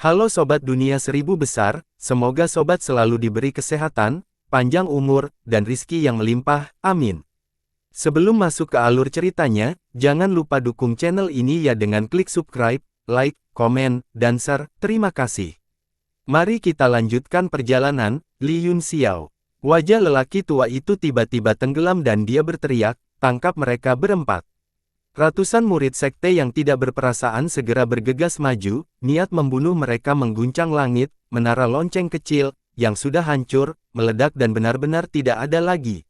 Halo Sobat Dunia Seribu Besar, semoga Sobat selalu diberi kesehatan, panjang umur, dan rizki yang melimpah, amin. Sebelum masuk ke alur ceritanya, jangan lupa dukung channel ini ya dengan klik subscribe, like, komen, dan share, terima kasih. Mari kita lanjutkan perjalanan. Li Yunxiao. Wajah lelaki tua itu tiba-tiba tenggelam dan dia berteriak, tangkap mereka berempat. Ratusan murid sekte yang tidak berperasaan segera bergegas maju, niat membunuh mereka mengguncang langit, menara lonceng kecil, yang sudah hancur, meledak dan benar-benar tidak ada lagi.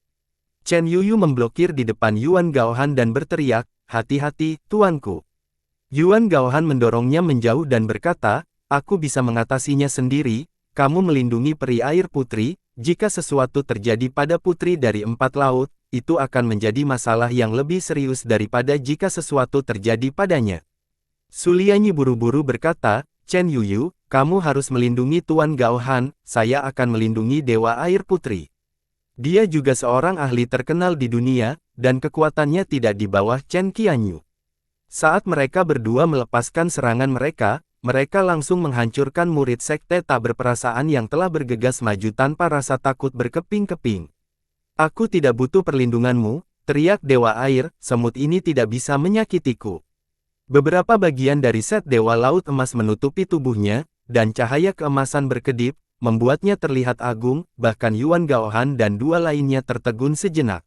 Chen Yuyu memblokir di depan Yuan Gaohan dan berteriak, hati-hati, tuanku. Yuan Gaohan mendorongnya menjauh dan berkata, aku bisa mengatasinya sendiri, kamu melindungi peri air putri, jika sesuatu terjadi pada putri dari 4 laut, itu akan menjadi masalah yang lebih serius daripada jika sesuatu terjadi padanya. Su Lianyi buru-buru berkata, Chen Yuyu, kamu harus melindungi Tuan Gaohan, saya akan melindungi Dewa Air Putri. Dia juga seorang ahli terkenal di dunia, dan kekuatannya tidak di bawah Chen Qianyu. Saat mereka berdua melepaskan serangan mereka langsung menghancurkan murid sekte tak berperasaan yang telah bergegas maju tanpa rasa takut berkeping-keping. Aku tidak butuh perlindunganmu, teriak Dewa Air, semut ini tidak bisa menyakitiku. Beberapa bagian dari set Dewa Laut Emas menutupi tubuhnya, dan cahaya keemasan berkedip, membuatnya terlihat agung, bahkan Yuan Gaohan dan dua lainnya tertegun sejenak.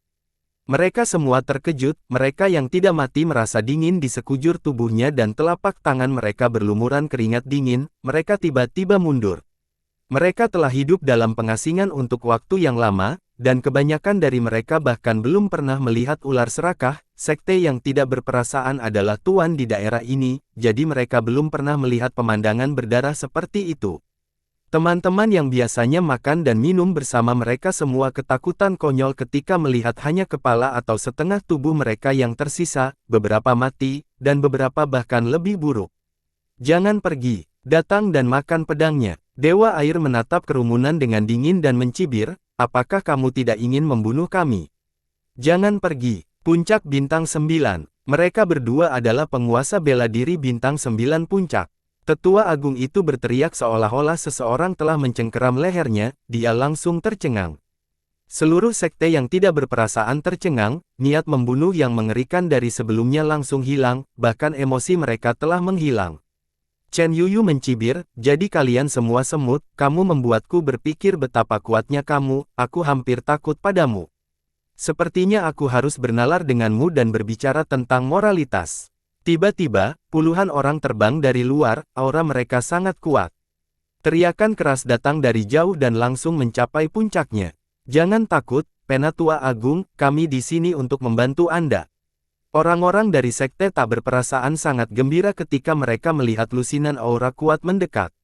Mereka semua terkejut, mereka yang tidak mati merasa dingin di sekujur tubuhnya dan telapak tangan mereka berlumuran keringat dingin, mereka tiba-tiba mundur. Mereka telah hidup dalam pengasingan untuk waktu yang lama, dan kebanyakan dari mereka bahkan belum pernah melihat ular serakah, sekte yang tidak berperasaan adalah tuan di daerah ini, jadi mereka belum pernah melihat pemandangan berdarah seperti itu. Teman-teman yang biasanya makan dan minum bersama mereka semua ketakutan konyol ketika melihat hanya kepala atau setengah tubuh mereka yang tersisa, beberapa mati, dan beberapa bahkan lebih buruk. Jangan pergi, datang dan makan pedangnya. Dewa Air menatap kerumunan dengan dingin dan mencibir, apakah kamu tidak ingin membunuh kami? Jangan pergi. Puncak Bintang 9. Mereka berdua adalah penguasa bela diri Bintang 9 Puncak. Tetua Agung itu berteriak seolah-olah seseorang telah mencengkeram lehernya, dia langsung tercengang. Seluruh sekte yang tidak berperasaan tercengang, niat membunuh yang mengerikan dari sebelumnya langsung hilang, bahkan emosi mereka telah menghilang. Chen Yuyu mencibir, jadi kalian semua semut, kamu membuatku berpikir betapa kuatnya kamu, aku hampir takut padamu. Sepertinya aku harus bernalar denganmu dan berbicara tentang moralitas. Tiba-tiba, puluhan orang terbang dari luar, aura mereka sangat kuat. Teriakan keras datang dari jauh dan langsung mencapai puncaknya. Jangan takut, Penatua Agung, kami di sini untuk membantu Anda. Orang-orang dari sekte tak berperasaan sangat gembira ketika mereka melihat lusinan aura kuat mendekat.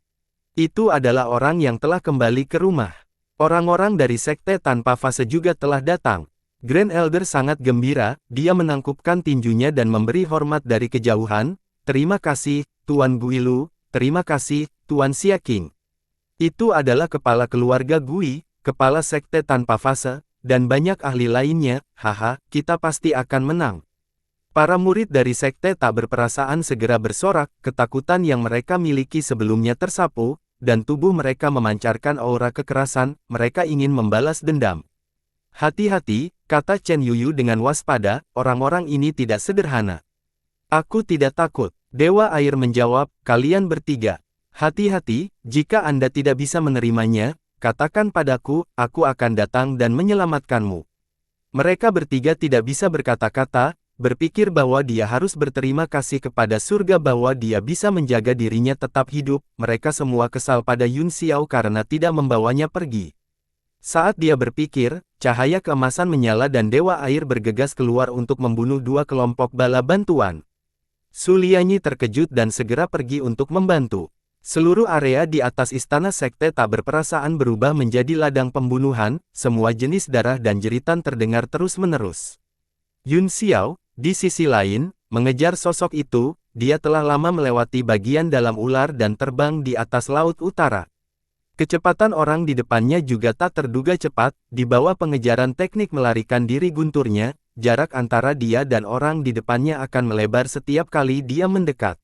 Itu adalah orang yang telah kembali ke rumah. Orang-orang dari sekte tanpa fase juga telah datang. Grand Elder sangat gembira, dia menangkupkan tinjunya dan memberi hormat dari kejauhan. Terima kasih, Tuan Guilu, terima kasih, Tuan Xia Qing. Itu adalah kepala keluarga Gui, kepala sekte tanpa fase, dan banyak ahli lainnya, haha, kita pasti akan menang. Para murid dari sekte tak berperasaan segera bersorak, ketakutan yang mereka miliki sebelumnya tersapu, dan tubuh mereka memancarkan aura kekerasan, mereka ingin membalas dendam. Hati-hati, kata Chen Yuyu dengan waspada, orang-orang ini tidak sederhana. Aku tidak takut, Dewa Air menjawab, kalian bertiga. Hati-hati, jika Anda tidak bisa menerimanya, katakan padaku, aku akan datang dan menyelamatkanmu. Mereka bertiga tidak bisa berkata-kata, berpikir bahwa dia harus berterima kasih kepada surga bahwa dia bisa menjaga dirinya tetap hidup, mereka semua kesal pada Yunxiao karena tidak membawanya pergi. Saat dia berpikir, cahaya keemasan menyala dan Dewa Air bergegas keluar untuk membunuh dua kelompok bala bantuan. Su Lianyi terkejut dan segera pergi untuk membantu. Seluruh area di atas istana sekte tak berperasaan berubah menjadi ladang pembunuhan, semua jenis darah dan jeritan terdengar terus-menerus. Yunxiao, di sisi lain, mengejar sosok itu, dia telah lama melewati bagian dalam ular dan terbang di atas laut utara. Kecepatan orang di depannya juga tak terduga cepat, di bawah pengejaran teknik melarikan diri gunturnya, jarak antara dia dan orang di depannya akan melebar setiap kali dia mendekat.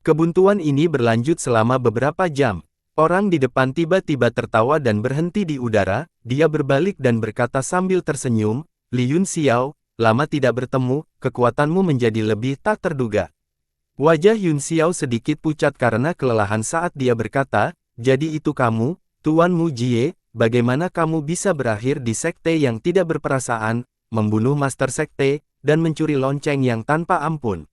Kebuntuan ini berlanjut selama beberapa jam. Orang di depan tiba-tiba tertawa dan berhenti di udara, dia berbalik dan berkata sambil tersenyum, "Li Yunxiao, lama tidak bertemu, kekuatanmu menjadi lebih tak terduga." Wajah Yunxiao sedikit pucat karena kelelahan saat dia berkata, "Jadi itu kamu, Tuan Mu Jie, bagaimana kamu bisa berakhir di sekte yang tidak berperasaan, membunuh Master Sekte, dan mencuri lonceng yang tanpa ampun?"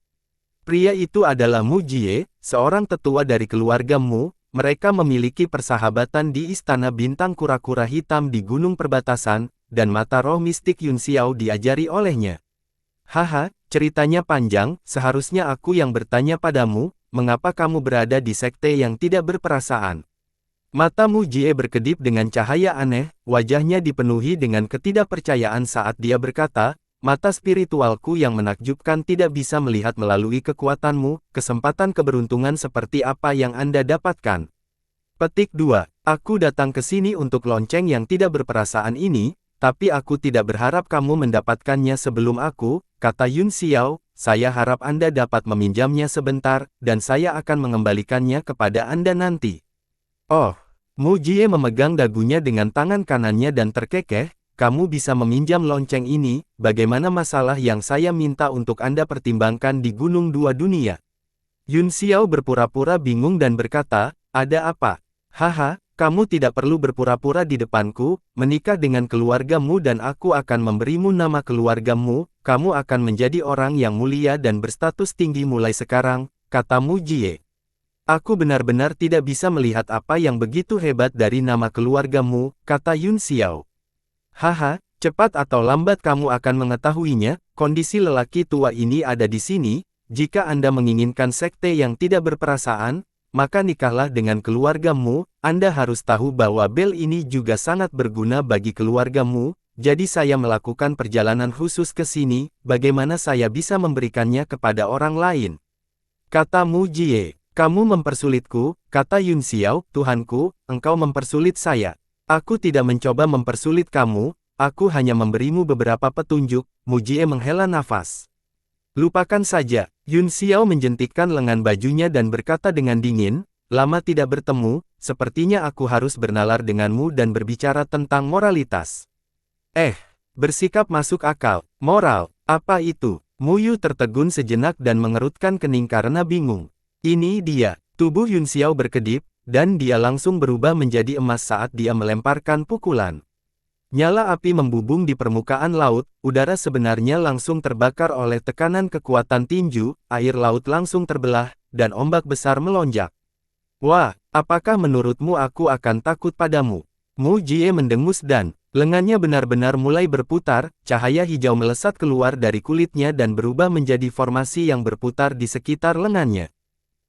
Pria itu adalah Mu Jie, seorang tetua dari keluarga Mu. Mereka memiliki persahabatan di Istana Bintang Kura-Kura Hitam di Gunung Perbatasan, dan mata roh mistik Yunxiao diajari olehnya. "Haha, ceritanya panjang, seharusnya aku yang bertanya padamu, mengapa kamu berada di sekte yang tidak berperasaan?" Mata Mu Jie berkedip dengan cahaya aneh, wajahnya dipenuhi dengan ketidakpercayaan saat dia berkata, "Mata spiritualku yang menakjubkan tidak bisa melihat melalui kekuatanmu, kesempatan keberuntungan seperti apa yang Anda dapatkan?" Petik 2. Aku datang ke sini untuk lonceng yang tidak berperasaan ini, tapi aku tidak berharap kamu mendapatkannya sebelum aku, kata Yunxiao, "Saya harap Anda dapat meminjamnya sebentar, dan saya akan mengembalikannya kepada Anda nanti." Oh, Mu Jie memegang dagunya dengan tangan kanannya dan terkekeh, "Kamu bisa meminjam lonceng ini, bagaimana masalah yang saya minta untuk Anda pertimbangkan di Gunung Dua Dunia?" Yunxiao berpura-pura bingung dan berkata, "Ada apa? Haha, kamu tidak perlu berpura-pura di depanku, menikah dengan keluargamu dan aku akan memberimu nama keluargamu, kamu akan menjadi orang yang mulia dan berstatus tinggi mulai sekarang," kata Mu Jie. "Aku benar-benar tidak bisa melihat apa yang begitu hebat dari nama keluargamu," kata Yunxiao. "Haha, cepat atau lambat kamu akan mengetahuinya, kondisi lelaki tua ini ada di sini, jika Anda menginginkan sekte yang tidak berperasaan, maka nikahlah dengan keluargamu, Anda harus tahu bahwa bel ini juga sangat berguna bagi keluargamu, jadi saya melakukan perjalanan khusus ke sini, bagaimana saya bisa memberikannya kepada orang lain?" Kata Mu Jie. "Kamu mempersulitku," kata Yunxiao, "Tuhanku, engkau mempersulit saya. Aku tidak mencoba mempersulit kamu, aku hanya memberimu beberapa petunjuk." Mu Jie menghela nafas. "Lupakan saja." Yunxiao menjentikkan lengan bajunya dan berkata dengan dingin, "Lama tidak bertemu, sepertinya aku harus bernalar denganmu dan berbicara tentang moralitas." Bersikap masuk akal. Moral, apa itu? Mu Yu tertegun sejenak dan mengerutkan kening karena bingung. Ini dia. Tubuh Yunxiao berkedip, dan dia langsung berubah menjadi emas saat dia melemparkan pukulan. Nyala api membubung di permukaan laut, udara sebenarnya langsung terbakar oleh tekanan kekuatan tinju, air laut langsung terbelah, dan ombak besar melonjak. "Wah, apakah menurutmu aku akan takut padamu?" Mu Jie mendengus dan lengannya benar-benar mulai berputar, cahaya hijau melesat keluar dari kulitnya dan berubah menjadi formasi yang berputar di sekitar lengannya.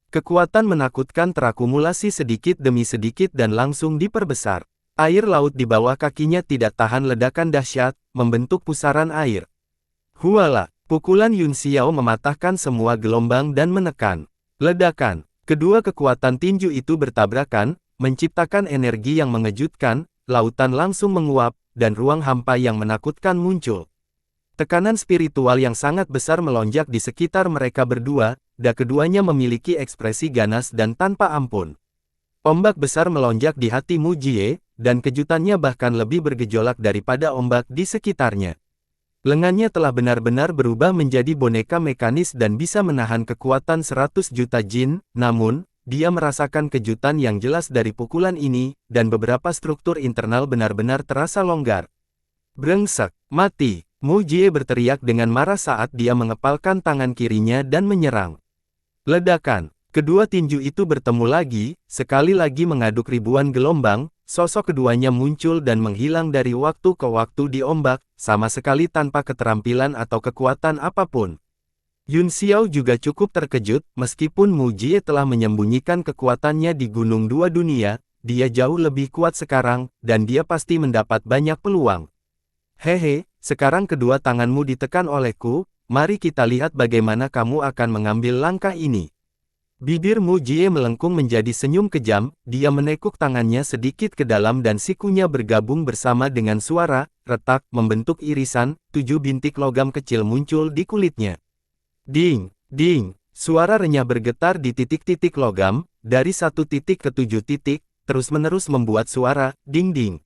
Kekuatan menakutkan terakumulasi sedikit demi sedikit dan langsung diperbesar. Air laut di bawah kakinya tidak tahan ledakan dahsyat, membentuk pusaran air. Huala, pukulan Yunxiao mematahkan semua gelombang dan menekan. Ledakan. Kedua kekuatan tinju itu bertabrakan, menciptakan energi yang mengejutkan, lautan langsung menguap, dan ruang hampa yang menakutkan muncul. Tekanan spiritual yang sangat besar melonjak di sekitar mereka berdua, dan keduanya memiliki ekspresi ganas dan tanpa ampun. Ombak besar melonjak di hati Mu Jie, dan kejutannya bahkan lebih bergejolak daripada ombak di sekitarnya. Lengannya telah benar-benar berubah menjadi boneka mekanis dan bisa menahan kekuatan 100 juta jin, namun, dia merasakan kejutan yang jelas dari pukulan ini, dan beberapa struktur internal benar-benar terasa longgar. "Brengsek, mati!" Mu Jie berteriak dengan marah saat dia mengepalkan tangan kirinya dan menyerang. Ledakan. Kedua tinju itu bertemu lagi, sekali lagi mengaduk ribuan gelombang, sosok keduanya muncul dan menghilang dari waktu ke waktu di ombak, sama sekali tanpa keterampilan atau kekuatan apapun. Yunxiao juga cukup terkejut, meskipun Mu Jie telah menyembunyikan kekuatannya di Gunung Dua Dunia, dia jauh lebih kuat sekarang, dan dia pasti mendapat banyak peluang. "Hehe, sekarang kedua tanganmu ditekan olehku, mari kita lihat bagaimana kamu akan mengambil langkah ini." Bibir Mu Jie melengkung menjadi senyum kejam, dia menekuk tangannya sedikit ke dalam dan sikunya bergabung bersama dengan suara, retak, membentuk irisan, 7 bintik logam kecil muncul di kulitnya. Ding, ding, Suara renyah bergetar di titik-titik logam, dari 1 titik ke 7 titik, terus-menerus membuat suara ding-ding.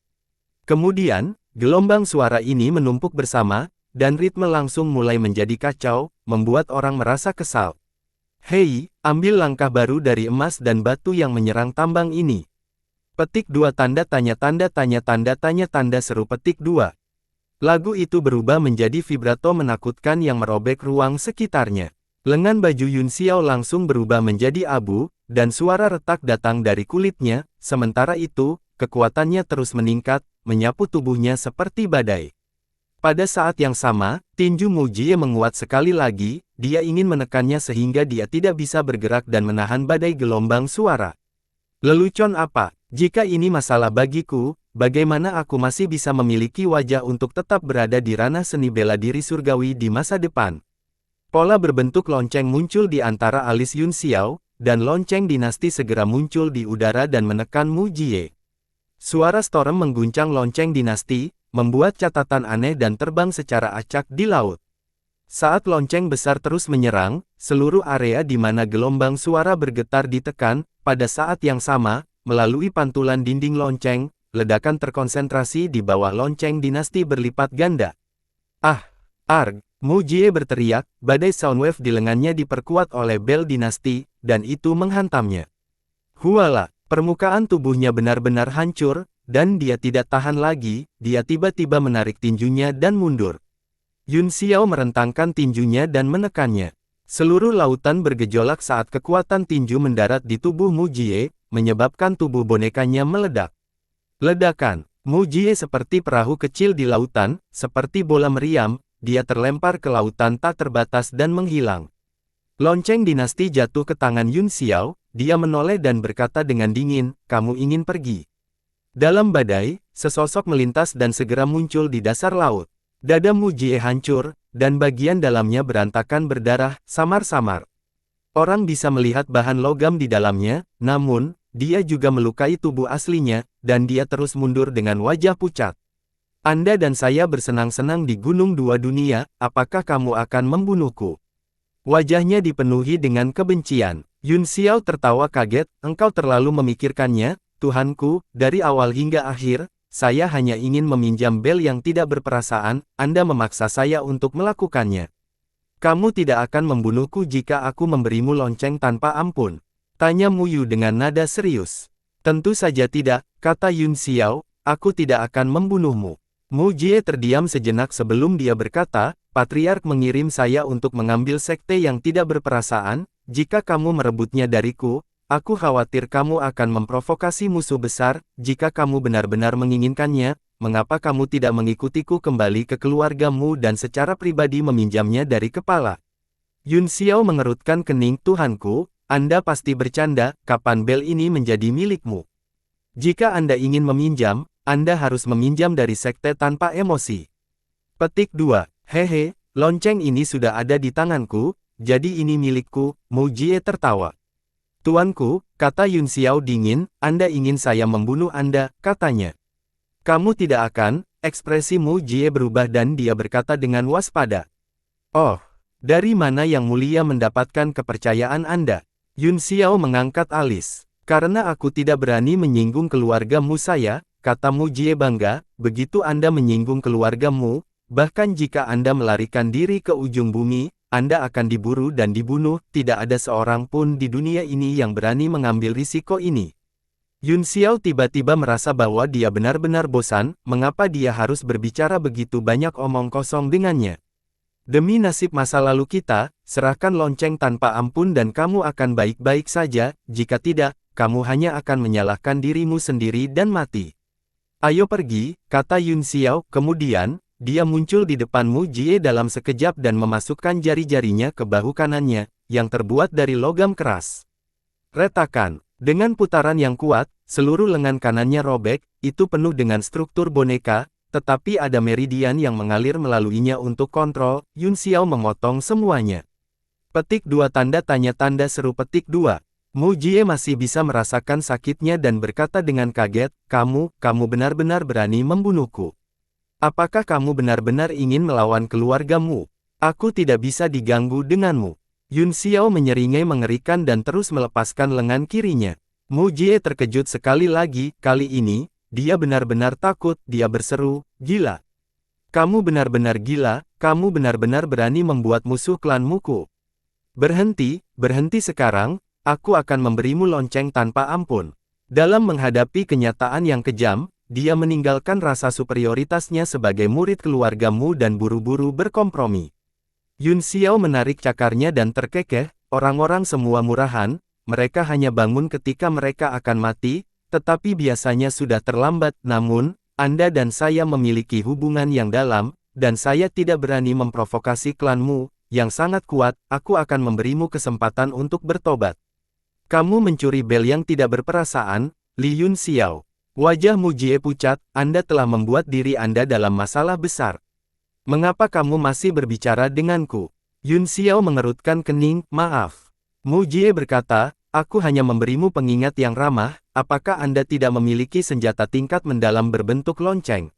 Kemudian, gelombang suara ini menumpuk bersama, dan ritme langsung mulai menjadi kacau, membuat orang merasa kesal. Hei, ambil langkah baru dari emas dan batu yang menyerang tambang ini. Petik 2 tanda tanya seru petik 2. Lagu itu berubah menjadi vibrato menakutkan yang merobek ruang sekitarnya. Lengan baju Yun Xiao langsung berubah menjadi abu, dan suara retak datang dari kulitnya, sementara itu, kekuatannya terus meningkat, menyapu tubuhnya seperti badai. Pada saat yang sama, tinju Mu Jie menguat sekali lagi, dia ingin menekannya sehingga dia tidak bisa bergerak dan menahan badai gelombang suara. Lelucon apa? Jika ini masalah bagiku, bagaimana aku masih bisa memiliki wajah untuk tetap berada di ranah seni bela diri surgawi di masa depan? Pola berbentuk lonceng muncul di antara alis Yun Xiao, dan lonceng dinasti segera muncul di udara dan menekan Mu Jie. Suara storm mengguncang lonceng dinasti, membuat catatan aneh dan terbang secara acak di laut. Saat lonceng besar terus menyerang, seluruh area di mana gelombang suara bergetar ditekan, pada saat yang sama, melalui pantulan dinding lonceng, ledakan terkonsentrasi di bawah lonceng dinasti berlipat ganda. Ah! Arg! Mu Jie berteriak, badai soundwave di lengannya diperkuat oleh bel dinasti, dan itu menghantamnya. Huala! Permukaan tubuhnya benar-benar hancur, dan dia tidak tahan lagi, dia tiba-tiba menarik tinjunya dan mundur. Yun Xiao merentangkan tinjunya dan menekannya. Seluruh lautan bergejolak saat kekuatan tinju mendarat di tubuh Mu Jie, menyebabkan tubuh bonekanya meledak. Ledakan! Mu Jie seperti perahu kecil di lautan, seperti bola meriam, dia terlempar ke lautan tak terbatas dan menghilang. Lonceng dinasti jatuh ke tangan Yun Xiao, dia menoleh dan berkata dengan dingin, kamu ingin pergi. Dalam badai, sesosok melintas dan segera muncul di dasar laut. Dada Mu Jie hancur, dan bagian dalamnya berantakan berdarah, samar-samar. Orang bisa melihat bahan logam di dalamnya, namun, dia juga melukai tubuh aslinya, dan dia terus mundur dengan wajah pucat. Anda dan saya bersenang-senang di Gunung Dua Dunia, apakah kamu akan membunuhku? Wajahnya dipenuhi dengan kebencian. Yun Xiao tertawa kaget, engkau terlalu memikirkannya, Tuhanku, dari awal hingga akhir, saya hanya ingin meminjam bel yang tidak berperasaan, Anda memaksa saya untuk melakukannya. Kamu tidak akan membunuhku jika aku memberimu lonceng tanpa ampun. Tanya Mu Yu dengan nada serius. Tentu saja tidak, kata Yun Xiao, aku tidak akan membunuhmu. Mu Jie terdiam sejenak sebelum dia berkata, Patriark mengirim saya untuk mengambil sekte yang tidak berperasaan, jika kamu merebutnya dariku, aku khawatir kamu akan memprovokasi musuh besar, jika kamu benar-benar menginginkannya, mengapa kamu tidak mengikutiku kembali ke keluargamu dan secara pribadi meminjamnya dari kepala? Yun Xiao mengerutkan kening, Tuhanku, Anda pasti bercanda, kapan bel ini menjadi milikmu? Jika Anda ingin meminjam, Anda harus meminjam dari sekte tanpa emosi. Petik 2. Hehe, lonceng ini sudah ada di tanganku, jadi ini milikku, Mu Jie tertawa. Tuanku, kata Yun Xiao dingin, Anda ingin saya membunuh Anda, katanya. Kamu tidak akan, ekspresi Mu Jie berubah dan dia berkata dengan waspada. Oh, dari mana yang mulia mendapatkan kepercayaan Anda? Yun Xiao mengangkat alis. Karena aku tidak berani menyinggung keluargamu saya, kata Mu Jie bangga, begitu Anda menyinggung keluargamu, bahkan jika Anda melarikan diri ke ujung bumi, Anda akan diburu dan dibunuh, tidak ada seorang pun di dunia ini yang berani mengambil risiko ini. Yun Xiao tiba-tiba merasa bahwa dia benar-benar bosan, mengapa dia harus berbicara begitu banyak omong kosong dengannya. Demi nasib masa lalu kita, serahkan lonceng tanpa ampun dan kamu akan baik-baik saja, jika tidak, kamu hanya akan menyalahkan dirimu sendiri dan mati. Ayo pergi, kata Yun Xiao, kemudian, dia muncul di depan Mu Jie dalam sekejap dan memasukkan jari-jarinya ke bahu kanannya, yang terbuat dari logam keras. Retakan, dengan putaran yang kuat, seluruh lengan kanannya robek, itu penuh dengan struktur boneka, tetapi ada meridian yang mengalir melaluinya untuk kontrol, Yun Xiao memotong semuanya. Petik 2 tanda seru petik 2. Mu Jie masih bisa merasakan sakitnya dan berkata dengan kaget, kamu benar-benar berani membunuhku. Apakah kamu benar-benar ingin melawan keluargamu? Aku tidak bisa diganggu denganmu. Yun Xiao menyeringai mengerikan dan terus melepaskan lengan kirinya. Mu Jie terkejut sekali lagi, kali ini, dia benar-benar takut, dia berseru, gila. Kamu benar-benar gila, kamu benar-benar berani membuat musuh klanmuku. Berhenti, berhenti sekarang, aku akan memberimu lonceng tanpa ampun. Dalam menghadapi kenyataan yang kejam, dia meninggalkan rasa superioritasnya sebagai murid keluargamu dan buru-buru berkompromi. Yun Xiao menarik cakarnya dan terkekeh, orang-orang semua murahan, mereka hanya bangun ketika mereka akan mati, tetapi biasanya sudah terlambat. Namun, Anda dan saya memiliki hubungan yang dalam, dan saya tidak berani memprovokasi klanmu, yang sangat kuat. Aku akan memberimu kesempatan untuk bertobat. Kamu mencuri bel yang tidak berperasaan, Li Yun Xiao. Wajah Mu Jie pucat, Anda telah membuat diri Anda dalam masalah besar. Mengapa kamu masih berbicara denganku? Yun Xiao mengerutkan kening, maaf. Mu Jie berkata, aku hanya memberimu pengingat yang ramah, apakah Anda tidak memiliki senjata tingkat mendalam berbentuk lonceng?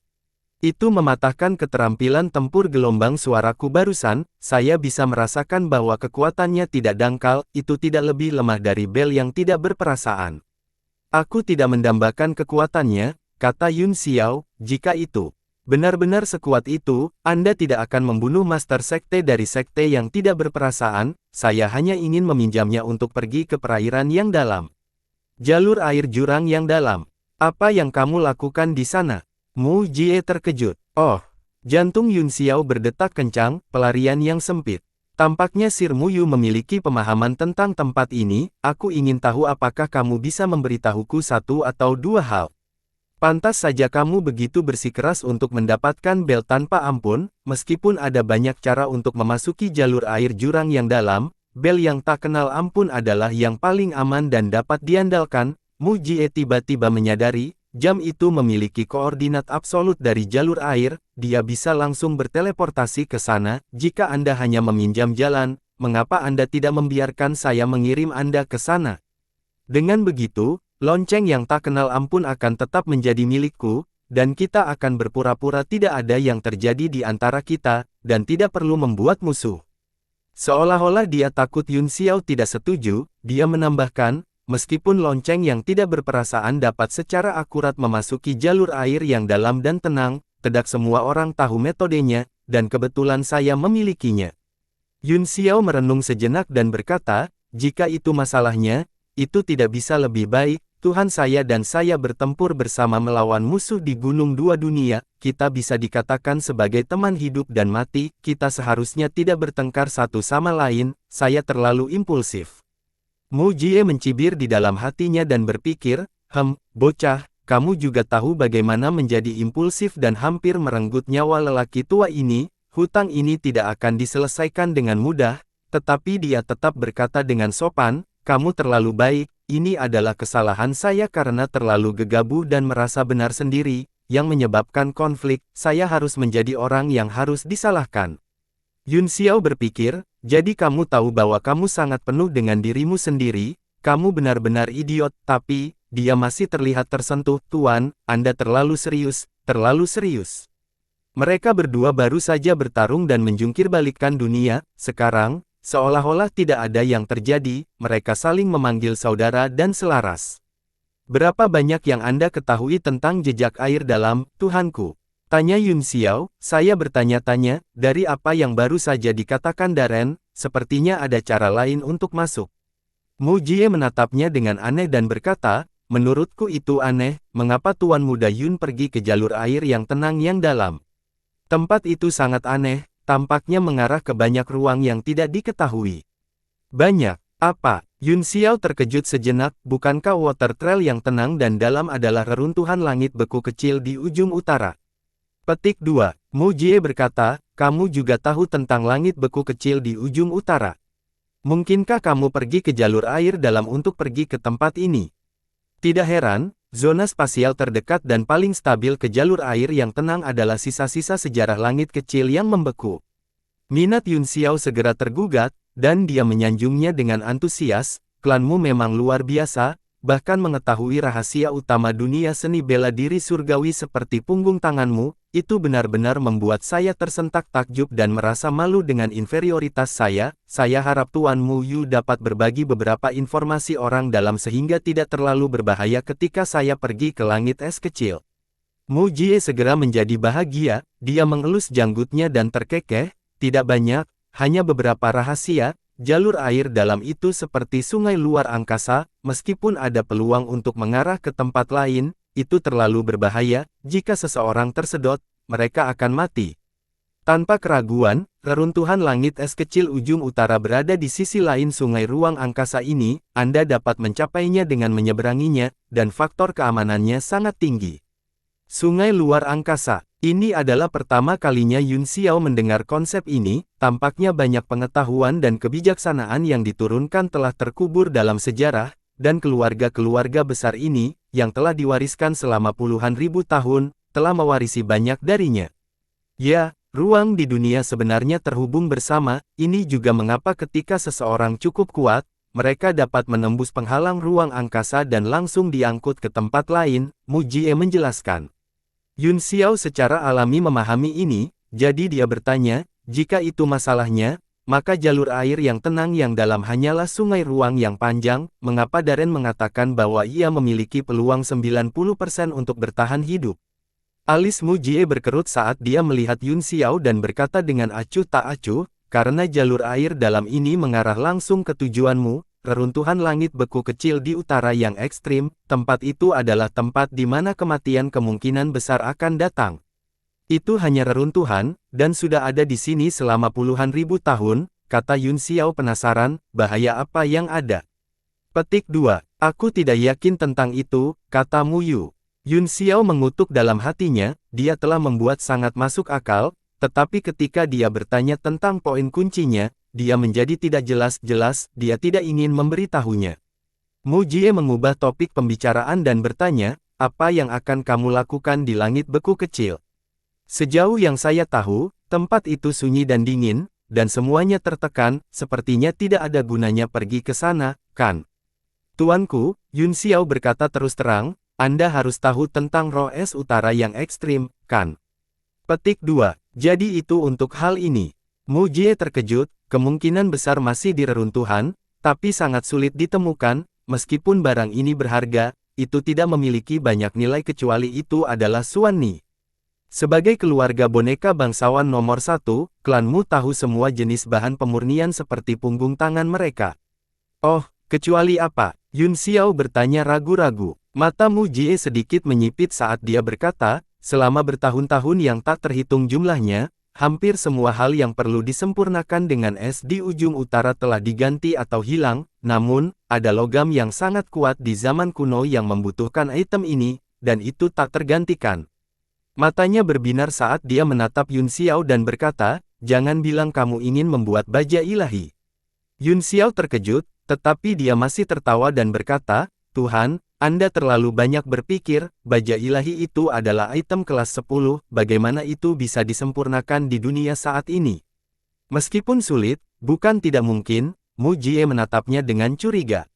Itu mematahkan keterampilan tempur gelombang suaraku barusan, saya bisa merasakan bahwa kekuatannya tidak dangkal, itu tidak lebih lemah dari bel yang tidak berperasaan. Aku tidak mendambakan kekuatannya, kata Yun Xiao, jika itu benar-benar sekuat itu, Anda tidak akan membunuh Master Sekte dari sekte yang tidak berperasaan, saya hanya ingin meminjamnya untuk pergi ke perairan yang dalam. Jalur air jurang yang dalam. Apa yang kamu lakukan di sana? Mu Jie terkejut. Oh, jantung Yun Xiao berdetak kencang, pelarian yang sempit. Tampaknya Sir Mu Yu memiliki pemahaman tentang tempat ini, aku ingin tahu apakah kamu bisa memberitahuku satu atau dua hal. Pantas saja kamu begitu bersikeras untuk mendapatkan bel tanpa ampun, meskipun ada banyak cara untuk memasuki jalur air jurang yang dalam, bel yang tak kenal ampun adalah yang paling aman dan dapat diandalkan. Mu Jie tiba-tiba menyadari, jam itu memiliki koordinat absolut dari jalur air, dia bisa langsung berteleportasi ke sana. Jika Anda hanya meminjam jalan, mengapa Anda tidak membiarkan saya mengirim Anda ke sana? Dengan begitu, lonceng yang tak kenal ampun akan tetap menjadi milikku, dan kita akan berpura-pura tidak ada yang terjadi di antara kita, dan tidak perlu membuat musuh. Seolah-olah dia takut Yun Xiao tidak setuju, dia menambahkan, meskipun lonceng yang tidak berperasaan dapat secara akurat memasuki jalur air yang dalam dan tenang, tidak semua orang tahu metodenya, dan kebetulan saya memilikinya. Yun Xiao merenung sejenak dan berkata, jika itu masalahnya, itu tidak bisa lebih baik. Tuhan saya dan saya bertempur bersama melawan musuh di Gunung Dua Dunia, kita bisa dikatakan sebagai teman hidup dan mati, kita seharusnya tidak bertengkar satu sama lain, saya terlalu impulsif. Mu Jie mencibir di dalam hatinya dan berpikir, bocah, kamu juga tahu bagaimana menjadi impulsif dan hampir merenggut nyawa lelaki tua ini, hutang ini tidak akan diselesaikan dengan mudah, tetapi dia tetap berkata dengan sopan, kamu terlalu baik. Ini adalah kesalahan saya karena terlalu gegabah dan merasa benar sendiri, yang menyebabkan konflik, saya harus menjadi orang yang harus disalahkan. Yun Xiao berpikir, jadi kamu tahu bahwa kamu sangat penuh dengan dirimu sendiri, kamu benar-benar idiot, tapi, dia masih terlihat tersentuh, Tuan, Anda terlalu serius, terlalu serius. Mereka berdua baru saja bertarung dan menjungkirbalikkan dunia, sekarang, seolah-olah tidak ada yang terjadi, mereka saling memanggil saudara dan selaras. Berapa banyak yang Anda ketahui tentang jejak air dalam, Tuhanku? Tanya Yun Xiao, saya bertanya-tanya, dari apa yang baru saja dikatakan Darren, sepertinya ada cara lain untuk masuk. Mu Jie menatapnya dengan aneh dan berkata, menurutku itu aneh, mengapa Tuan Muda Yun pergi ke jalur air yang tenang yang dalam? Tempat itu sangat aneh. Tampaknya mengarah ke banyak ruang yang tidak diketahui. Banyak, apa? Yun Xiao terkejut sejenak, bukankah water trail yang tenang dan dalam adalah reruntuhan langit beku kecil di ujung utara? Petik 2. Mu Jie berkata, kamu juga tahu tentang langit beku kecil di ujung utara. Mungkinkah kamu pergi ke jalur air dalam untuk pergi ke tempat ini? Tidak heran, zona spasial terdekat dan paling stabil ke jalur air yang tenang adalah sisa-sisa sejarah langit kecil yang membeku. Minat Yun Xiao segera tergugat, dan dia menyanjungnya dengan antusias, klanmu memang luar biasa, bahkan mengetahui rahasia utama dunia seni bela diri surgawi seperti punggung tanganmu, itu benar-benar membuat saya tersentak takjub dan merasa malu dengan inferioritas saya. Saya harap Tuan Mu Yu dapat berbagi beberapa informasi orang dalam sehingga tidak terlalu berbahaya ketika saya pergi ke langit es kecil. Mu Jie segera menjadi bahagia, dia mengelus janggutnya dan terkekeh, tidak banyak, hanya beberapa rahasia. Jalur air dalam itu seperti sungai luar angkasa, meskipun ada peluang untuk mengarah ke tempat lain, itu terlalu berbahaya. Jika seseorang tersedot, mereka akan mati. Tanpa keraguan, reruntuhan langit es kecil ujung utara berada di sisi lain sungai ruang angkasa ini. Anda dapat mencapainya dengan menyeberanginya, dan faktor keamanannya sangat tinggi. Sungai luar angkasa. Ini adalah pertama kalinya Yun Xiao mendengar konsep ini. Tampaknya banyak pengetahuan dan kebijaksanaan yang diturunkan telah terkubur dalam sejarah, dan keluarga-keluarga besar ini, yang telah diwariskan selama puluhan ribu tahun, telah mewarisi banyak darinya. Ya, ruang di dunia sebenarnya terhubung bersama. Ini juga mengapa ketika seseorang cukup kuat, mereka dapat menembus penghalang ruang angkasa dan langsung diangkut ke tempat lain, Mu Jie menjelaskan. Yun Xiao secara alami memahami ini, jadi dia bertanya, jika itu masalahnya, maka jalur air yang tenang yang dalam hanyalah sungai ruang yang panjang. Mengapa Darren mengatakan bahwa ia memiliki peluang 90% untuk bertahan hidup? Alis Mu Jie berkerut saat dia melihat Yun Xiao dan berkata dengan acuh tak acuh, karena jalur air dalam ini mengarah langsung ke tujuanmu, reruntuhan langit beku kecil di utara yang ekstrim. Tempat itu adalah tempat di mana kematian kemungkinan besar akan datang. Itu hanya reruntuhan, dan sudah ada di sini selama puluhan ribu tahun, kata Yun Xiao penasaran, bahaya apa yang ada? Petik 2. Aku tidak yakin tentang itu, kata Mu Yu. Yun Xiao mengutuk dalam hatinya, dia telah membuat sangat masuk akal, tetapi ketika dia bertanya tentang poin kuncinya, dia menjadi tidak jelas-jelas, dia tidak ingin memberitahunya. Mu Jie mengubah topik pembicaraan dan bertanya, apa yang akan kamu lakukan di langit beku kecil? Sejauh yang saya tahu, tempat itu sunyi dan dingin, dan semuanya tertekan, sepertinya tidak ada gunanya pergi ke sana, kan? Tuanku, Yun Xiao berkata terus terang, Anda harus tahu tentang roh es utara yang ekstrim, kan? Petik 2. Jadi itu untuk hal ini. Mu Jie terkejut, kemungkinan besar masih di reruntuhan, tapi sangat sulit ditemukan. Meskipun barang ini berharga, itu tidak memiliki banyak nilai kecuali itu adalah Xuan Ni. Sebagai keluarga boneka bangsawan nomor 1, klanmu tahu semua jenis bahan pemurnian seperti punggung tangan mereka. Oh, kecuali apa? Yun Xiao bertanya ragu-ragu. Mata Mu Jie sedikit menyipit saat dia berkata, selama bertahun-tahun yang tak terhitung jumlahnya, hampir semua hal yang perlu disempurnakan dengan es di ujung utara telah diganti atau hilang. Namun, ada logam yang sangat kuat di zaman kuno yang membutuhkan item ini, dan itu tak tergantikan. Matanya berbinar saat dia menatap Yun Xiao dan berkata, jangan bilang kamu ingin membuat baja ilahi. Yun Xiao terkejut, tetapi dia masih tertawa dan berkata, Tuhan, Anda terlalu banyak berpikir, baja ilahi itu adalah item kelas 10, bagaimana itu bisa disempurnakan di dunia saat ini? Meskipun sulit, bukan tidak mungkin. Mu Jie menatapnya dengan curiga.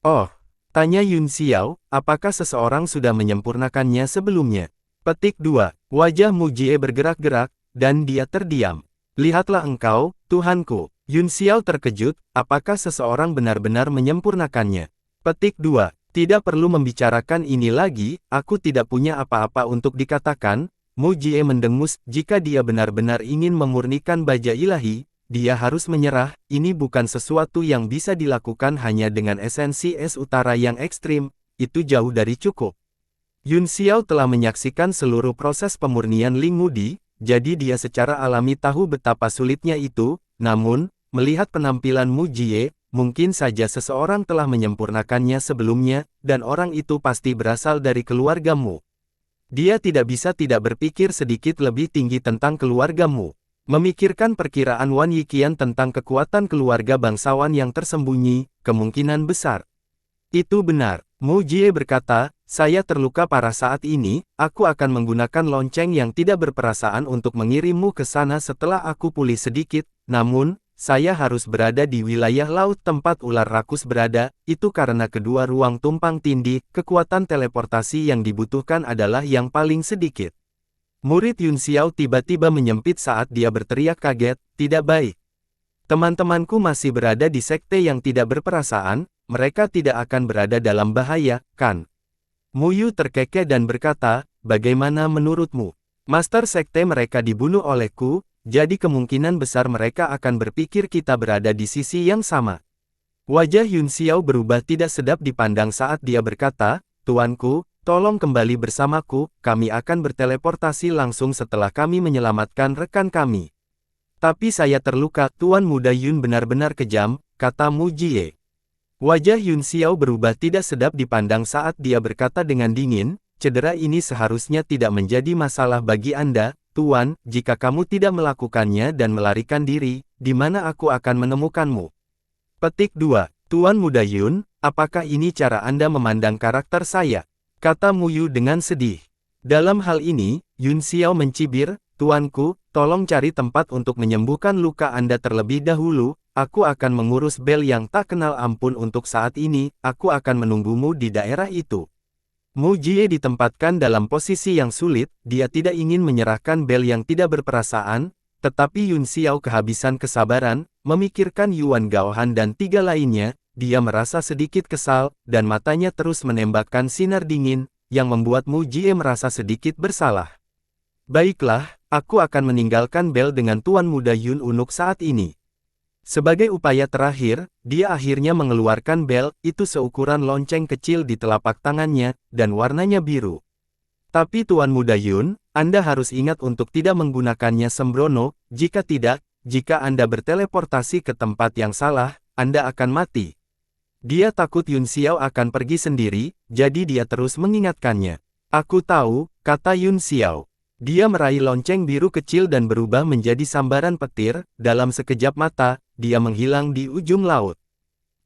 Oh, tanya Yun Xiao, apakah seseorang sudah menyempurnakannya sebelumnya? Petik 2. Wajah Mu Jie bergerak-gerak, dan dia terdiam. Lihatlah engkau, Tuhanku. Yun Xiao terkejut, apakah seseorang benar-benar menyempurnakannya? Petik 2. Tidak perlu membicarakan ini lagi, aku tidak punya apa-apa untuk dikatakan. Mu Jie mendengus, jika dia benar-benar ingin memurnikan baja ilahi, dia harus menyerah. Ini bukan sesuatu yang bisa dilakukan hanya dengan esensi es utara yang ekstrim, itu jauh dari cukup. Yun Xiao telah menyaksikan seluruh proses pemurnian Ling Mudi, jadi dia secara alami tahu betapa sulitnya itu. Namun, melihat penampilan Mu Jie, mungkin saja seseorang telah menyempurnakannya sebelumnya, dan orang itu pasti berasal dari keluargamu. Dia tidak bisa tidak berpikir sedikit lebih tinggi tentang keluargamu. Memikirkan perkiraan Wan Yiqian tentang kekuatan keluarga bangsawan yang tersembunyi, kemungkinan besar. Itu benar, Mu Jie berkata, saya terluka parah saat ini, aku akan menggunakan lonceng yang tidak berperasaan untuk mengirimmu ke sana setelah aku pulih sedikit. Namun, saya harus berada di wilayah laut tempat ular rakus berada, itu karena kedua ruang tumpang tindih, kekuatan teleportasi yang dibutuhkan adalah yang paling sedikit. Murid Yun Xiao tiba-tiba menyempit saat dia berteriak kaget, tidak baik. Teman-temanku masih berada di sekte yang tidak berperasaan, mereka tidak akan berada dalam bahaya, kan? Mu Yu terkekeh dan berkata, bagaimana menurutmu? Master sekte mereka dibunuh olehku, jadi kemungkinan besar mereka akan berpikir kita berada di sisi yang sama. Wajah Yun Xiao berubah tidak sedap dipandang saat dia berkata, Tuanku, tolong kembali bersamaku, kami akan berteleportasi langsung setelah kami menyelamatkan rekan kami. Tapi saya terluka, Tuan Muda Yun benar-benar kejam, kata Mu Jie. Wajah Yun Xiao berubah tidak sedap dipandang saat dia berkata dengan dingin, cedera ini seharusnya tidak menjadi masalah bagi Anda, Tuan, jika kamu tidak melakukannya dan melarikan diri, di mana aku akan menemukanmu? Petik 2. Tuan Muda Yun, apakah ini cara Anda memandang karakter saya? Kata Mu Yu dengan sedih. Dalam hal ini, Yun Xiao mencibir, Tuanku, tolong cari tempat untuk menyembuhkan luka Anda terlebih dahulu, aku akan mengurus bel yang tak kenal ampun untuk saat ini, aku akan menunggumu di daerah itu. Mu Jie ditempatkan dalam posisi yang sulit, dia tidak ingin menyerahkan bel yang tidak berperasaan, tetapi Yun Xiao kehabisan kesabaran, memikirkan Yuan Gaohan dan 3 lainnya, dia merasa sedikit kesal, dan matanya terus menembakkan sinar dingin, yang membuat Mu Jie merasa sedikit bersalah. Baiklah, aku akan meninggalkan bel dengan Tuan Muda Yun Unuk saat ini. Sebagai upaya terakhir, dia akhirnya mengeluarkan bel, itu seukuran lonceng kecil di telapak tangannya, dan warnanya biru. Tapi Tuan Muda Yun, Anda harus ingat untuk tidak menggunakannya sembrono, jika tidak, jika Anda berteleportasi ke tempat yang salah, Anda akan mati. Dia takut Yun Xiao akan pergi sendiri, jadi dia terus mengingatkannya. Aku tahu, kata Yun Xiao. Dia meraih lonceng biru kecil dan berubah menjadi sambaran petir, dalam sekejap mata, dia menghilang di ujung laut.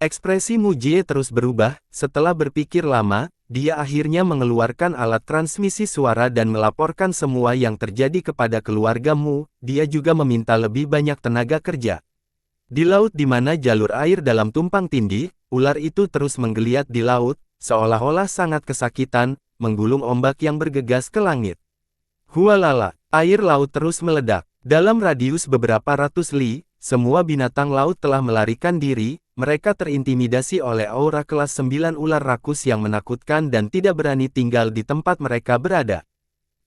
Ekspresi Mu Jie terus berubah, setelah berpikir lama, dia akhirnya mengeluarkan alat transmisi suara dan melaporkan semua yang terjadi kepada keluarga Mu, dia juga meminta lebih banyak tenaga kerja. Di laut di mana jalur air dalam tumpang tindih, ular itu terus menggeliat di laut, seolah-olah sangat kesakitan, menggulung ombak yang bergegas ke langit. Hualala, air laut terus meledak. Dalam radius beberapa ratus li, semua binatang laut telah melarikan diri, mereka terintimidasi oleh aura kelas 9 ular rakus yang menakutkan dan tidak berani tinggal di tempat mereka berada.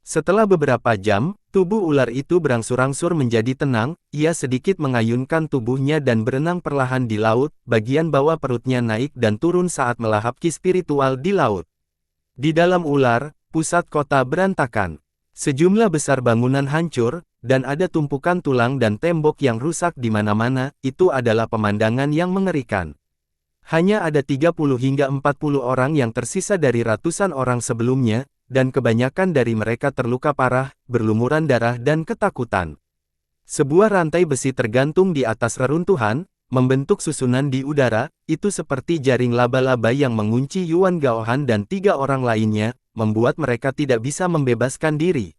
Setelah beberapa jam, tubuh ular itu berangsur-angsur menjadi tenang, ia sedikit mengayunkan tubuhnya dan berenang perlahan di laut, bagian bawah perutnya naik dan turun saat melahap ki spiritual di laut. Di dalam ular, pusat kota berantakan. Sejumlah besar bangunan hancur, dan ada tumpukan tulang dan tembok yang rusak di mana-mana, itu adalah pemandangan yang mengerikan. Hanya ada 30 hingga 40 orang yang tersisa dari ratusan orang sebelumnya, dan kebanyakan dari mereka terluka parah, berlumuran darah dan ketakutan. Sebuah rantai besi tergantung di atas reruntuhan, membentuk susunan di udara, itu seperti jaring laba-laba yang mengunci Yuan Gaohan dan 3 orang lainnya, membuat mereka tidak bisa membebaskan diri.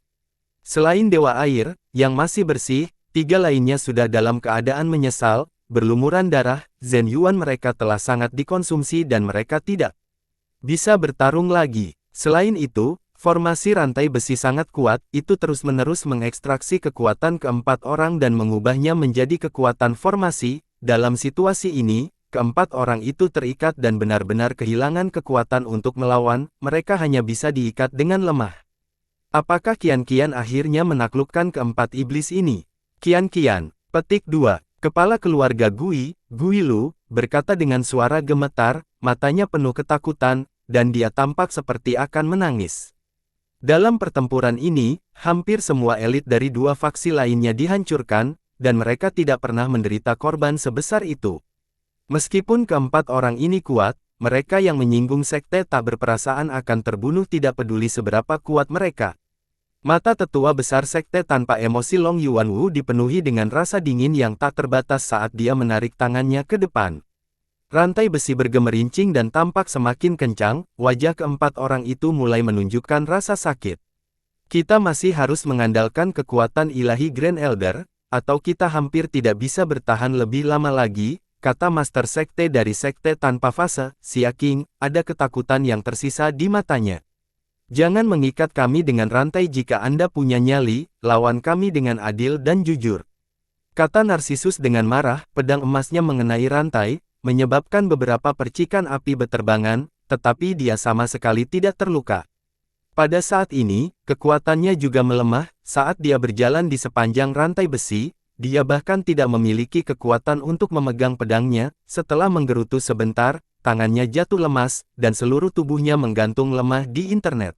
Selain Dewa Air, yang masih bersih, 3 lainnya sudah dalam keadaan menyesal, berlumuran darah, Zhen Yuan mereka telah sangat dikonsumsi dan mereka tidak bisa bertarung lagi. Selain itu, formasi rantai besi sangat kuat, itu terus-menerus mengekstraksi kekuatan keempat orang dan mengubahnya menjadi kekuatan formasi. Dalam situasi ini, keempat orang itu terikat dan benar-benar kehilangan kekuatan untuk melawan, mereka hanya bisa diikat dengan lemah. Apakah Qian-Qian akhirnya menaklukkan keempat iblis ini? Qian-Qian, petik 2, kepala keluarga Gui, Gui Lu, berkata dengan suara gemetar, matanya penuh ketakutan, dan dia tampak seperti akan menangis. Dalam pertempuran ini, hampir semua elit dari 2 faksi lainnya dihancurkan, dan mereka tidak pernah menderita korban sebesar itu. Meskipun keempat orang ini kuat, mereka yang menyinggung sekte tak berperasaan akan terbunuh tidak peduli seberapa kuat mereka. Mata tetua besar sekte tanpa emosi Long Yuanwu dipenuhi dengan rasa dingin yang tak terbatas saat dia menarik tangannya ke depan. Rantai besi bergemerincing dan tampak semakin kencang, wajah keempat orang itu mulai menunjukkan rasa sakit. Kita masih harus mengandalkan kekuatan ilahi Grand Elder, atau kita hampir tidak bisa bertahan lebih lama lagi, kata Master Sekte dari Sekte Tanpa Fase, Xia Qing, ada ketakutan yang tersisa di matanya. Jangan mengikat kami dengan rantai jika Anda punya nyali, lawan kami dengan adil dan jujur. Kata Narsisus dengan marah, pedang emasnya mengenai rantai, menyebabkan beberapa percikan api beterbangan, tetapi dia sama sekali tidak terluka. Pada saat ini, kekuatannya juga melemah, saat dia berjalan di sepanjang rantai besi, dia bahkan tidak memiliki kekuatan untuk memegang pedangnya, setelah menggerutu sebentar, tangannya jatuh lemas, dan seluruh tubuhnya menggantung lemah di internet.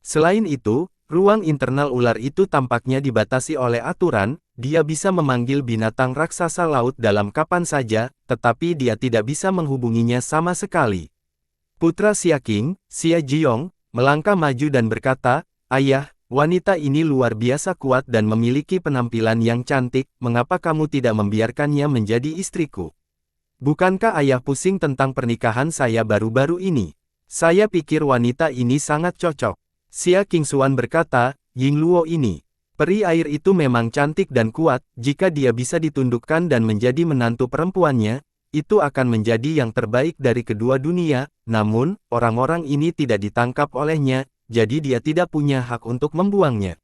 Selain itu, ruang internal ular itu tampaknya dibatasi oleh aturan, dia bisa memanggil binatang raksasa laut dalam kapan saja, tetapi dia tidak bisa menghubunginya sama sekali. Putra Xia Qing, Xia Jiong, melangkah maju dan berkata, "Ayah, wanita ini luar biasa kuat dan memiliki penampilan yang cantik, mengapa kamu tidak membiarkannya menjadi istriku? Bukankah ayah pusing tentang pernikahan saya baru-baru ini? Saya pikir wanita ini sangat cocok." Xia Qingxuan berkata, "Yingluo ini, peri air itu memang cantik dan kuat, jika dia bisa ditundukkan dan menjadi menantu perempuannya, itu akan menjadi yang terbaik dari kedua dunia, namun, orang-orang ini tidak ditangkap olehnya, jadi dia tidak punya hak untuk membuangnya."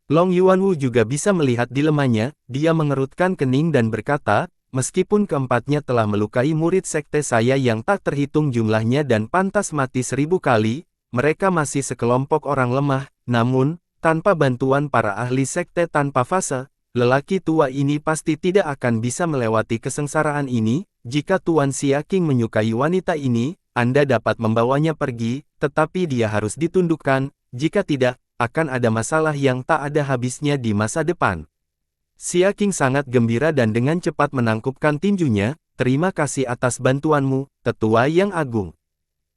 Long Yuanwu juga bisa melihat dilemanya, dia mengerutkan kening dan berkata, "Meskipun keempatnya telah melukai murid sekte saya yang tak terhitung jumlahnya dan pantas mati 1000 kali, mereka masih sekelompok orang lemah, namun, tanpa bantuan para ahli sekte tanpa fase, lelaki tua ini pasti tidak akan bisa melewati kesengsaraan ini. Jika Tuan Xia Qing menyukai wanita ini, Anda dapat membawanya pergi, tetapi dia harus ditundukkan, jika tidak, akan ada masalah yang tak ada habisnya di masa depan." Xia Qing sangat gembira dan dengan cepat menangkupkan tinjunya, "Terima kasih atas bantuanmu, Tetua yang Agung."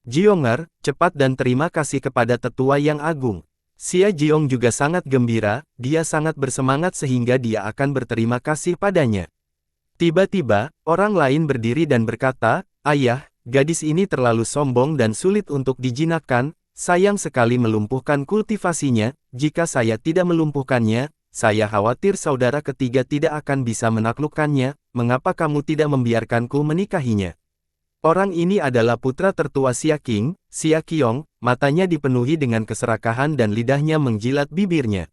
Jionger, cepat dan terima kasih kepada Tetua yang Agung. Xia Jiong juga sangat gembira, dia sangat bersemangat sehingga dia akan berterima kasih padanya. Tiba-tiba, orang lain berdiri dan berkata, "Ayah, gadis ini terlalu sombong dan sulit untuk dijinakkan, sayang sekali melumpuhkan kultivasinya, jika saya tidak melumpuhkannya, saya khawatir saudara ketiga tidak akan bisa menaklukkannya, mengapa kamu tidak membiarkanku menikahinya?" Orang ini adalah putra tertua Xia Qing, Xia Qiong, matanya dipenuhi dengan keserakahan dan lidahnya menjilat bibirnya.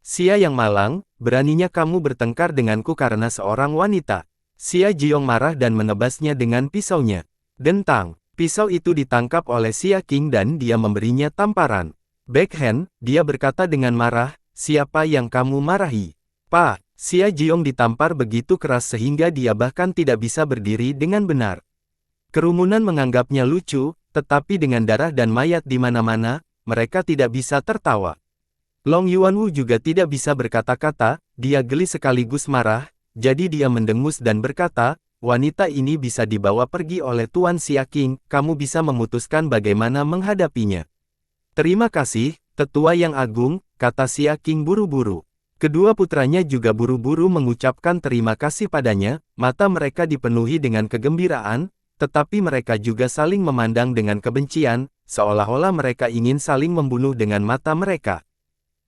"Xia yang malang, beraninya kamu bertengkar denganku karena seorang wanita." Xia Jiong marah dan menebasnya dengan pisaunya. Dentang, pisau itu ditangkap oleh Xia Qing dan dia memberinya tamparan. Backhand, dia berkata dengan marah, "Siapa yang kamu marahi?" "Pa." Xia Jiong ditampar begitu keras sehingga dia bahkan tidak bisa berdiri dengan benar. Kerumunan menganggapnya lucu, tetapi dengan darah dan mayat di mana-mana, mereka tidak bisa tertawa. Long Yuanwu juga tidak bisa berkata-kata, dia geli sekaligus marah, jadi dia mendengus dan berkata, "Wanita ini bisa dibawa pergi oleh Tuan Xia Qing, kamu bisa memutuskan bagaimana menghadapinya." "Terima kasih, Tetua yang Agung," kata Xia Qing buru-buru. Kedua putranya juga buru-buru mengucapkan terima kasih padanya, mata mereka dipenuhi dengan kegembiraan, tetapi mereka juga saling memandang dengan kebencian, seolah-olah mereka ingin saling membunuh dengan mata mereka.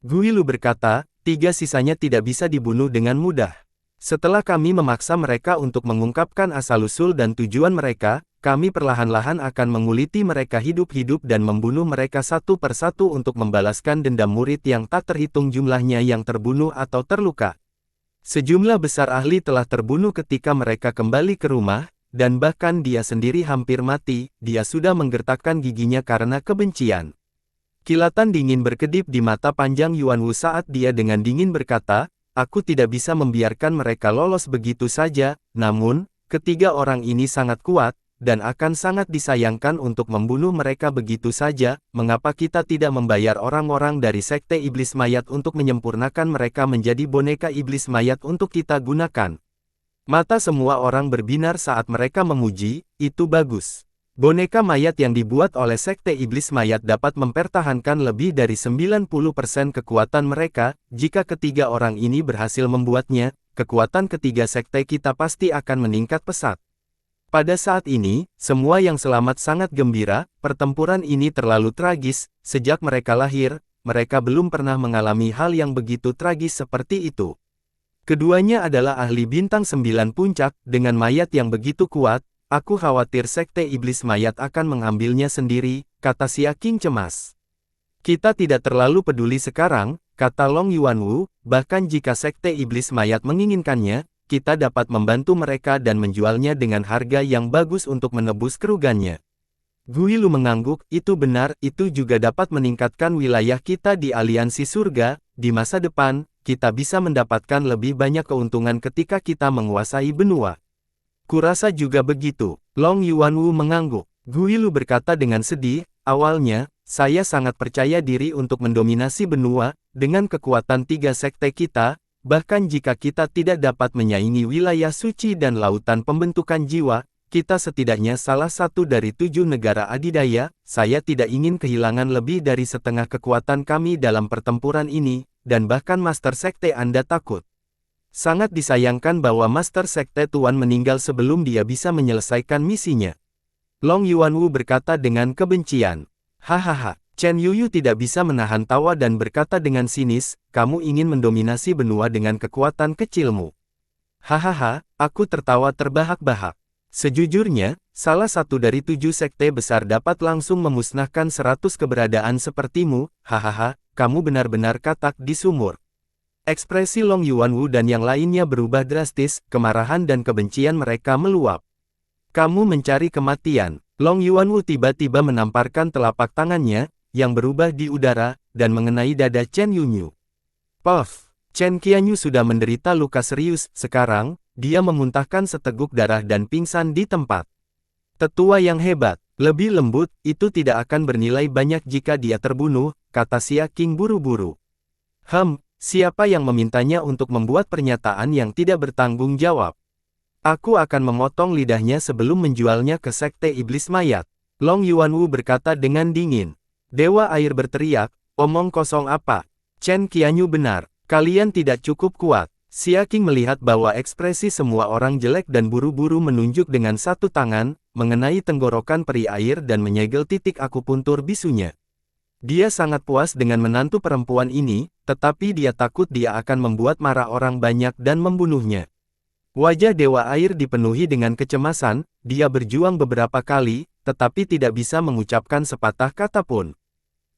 Guilu berkata, "Tiga sisanya tidak bisa dibunuh dengan mudah. Setelah kami memaksa mereka untuk mengungkapkan asal-usul dan tujuan mereka, kami perlahan-lahan akan menguliti mereka hidup-hidup dan membunuh mereka satu persatu untuk membalaskan dendam murid yang tak terhitung jumlahnya yang terbunuh atau terluka. Sejumlah besar ahli telah terbunuh ketika mereka kembali ke rumah, dan bahkan dia sendiri hampir mati, dia sudah menggertakkan giginya karena kebencian." Kilatan dingin berkedip di mata panjang Yuanwu saat dia dengan dingin berkata, "Aku tidak bisa membiarkan mereka lolos begitu saja, namun, ketiga orang ini sangat kuat, dan akan sangat disayangkan untuk membunuh mereka begitu saja, mengapa kita tidak membayar orang-orang dari Sekte Iblis Mayat untuk menyempurnakan mereka menjadi boneka Iblis Mayat untuk kita gunakan?" Mata semua orang berbinar saat mereka memuji, "Itu bagus. Boneka mayat yang dibuat oleh Sekte Iblis Mayat dapat mempertahankan lebih dari 90% kekuatan mereka, jika ketiga orang ini berhasil membuatnya, kekuatan ketiga sekte kita pasti akan meningkat pesat." Pada saat ini, semua yang selamat sangat gembira, pertempuran ini terlalu tragis, sejak mereka lahir, mereka belum pernah mengalami hal yang begitu tragis seperti itu. Keduanya adalah ahli bintang 9 puncak, dengan mayat yang begitu kuat, aku khawatir Sekte Iblis Mayat akan mengambilnya sendiri, kata Xia Qing cemas. Kita tidak terlalu peduli sekarang, kata Long Yuanwu, bahkan jika Sekte Iblis Mayat menginginkannya, kita dapat membantu mereka dan menjualnya dengan harga yang bagus untuk menebus kerugiannya. Guilu mengangguk, itu benar, itu juga dapat meningkatkan wilayah kita di aliansi surga, di masa depan, kita bisa mendapatkan lebih banyak keuntungan ketika kita menguasai benua. Kurasa juga begitu, Long Yuanwu mengangguk. Guilu berkata dengan sedih, awalnya, saya sangat percaya diri untuk mendominasi benua, dengan kekuatan 3 sekte kita, bahkan jika kita tidak dapat menyaingi wilayah suci dan lautan pembentukan jiwa, kita setidaknya salah satu dari 7 negara adidaya, saya tidak ingin kehilangan lebih dari setengah kekuatan kami dalam pertempuran ini, dan bahkan Master Sekte Anda takut. Sangat disayangkan bahwa Master Sekte Tuan meninggal sebelum dia bisa menyelesaikan misinya. Long Yuanwu berkata dengan kebencian. Hahaha, Chen Yuyu tidak bisa menahan tawa dan berkata dengan sinis, kamu ingin mendominasi benua dengan kekuatan kecilmu. Hahaha, aku tertawa terbahak-bahak. Sejujurnya, salah satu dari 7 sekte besar dapat langsung memusnahkan 100 keberadaan sepertimu, hahaha, kamu benar-benar katak di sumur. Ekspresi Long Yuanwu dan yang lainnya berubah drastis, kemarahan dan kebencian mereka meluap. Kamu mencari kematian. Long Yuanwu tiba-tiba menamparkan telapak tangannya, yang berubah di udara, dan mengenai dada Chen Yunyu. Puff! Chen Qianyu sudah menderita luka serius, sekarang, dia memuntahkan seteguk darah dan pingsan di tempat. Tetua yang hebat, lebih lembut, itu tidak akan bernilai banyak jika dia terbunuh, kata Xia Qing buru-buru. Siapa yang memintanya untuk membuat pernyataan yang tidak bertanggung jawab? Aku akan memotong lidahnya sebelum menjualnya ke Sekte Iblis Mayat. Long Yuanwu berkata dengan dingin. Dewa Air berteriak, omong kosong apa? Chen Qianyu benar, kalian tidak cukup kuat. Xia Qing melihat bahwa ekspresi semua orang jelek dan buru-buru menunjuk dengan satu tangan, mengenai tenggorokan peri air dan menyegel titik akupuntur bisunya. Dia sangat puas dengan menantu perempuan ini, tetapi dia takut dia akan membuat marah orang banyak dan membunuhnya. Wajah Dewa Air dipenuhi dengan kecemasan, dia berjuang beberapa kali, tetapi tidak bisa mengucapkan sepatah kata pun.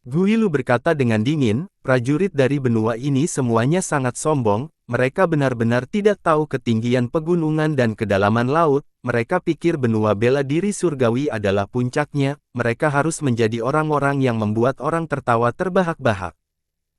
Guilu berkata dengan dingin, prajurit dari benua ini semuanya sangat sombong, mereka benar-benar tidak tahu ketinggian pegunungan dan kedalaman laut, mereka pikir benua bela diri surgawi adalah puncaknya, mereka harus menjadi orang-orang yang membuat orang tertawa terbahak-bahak.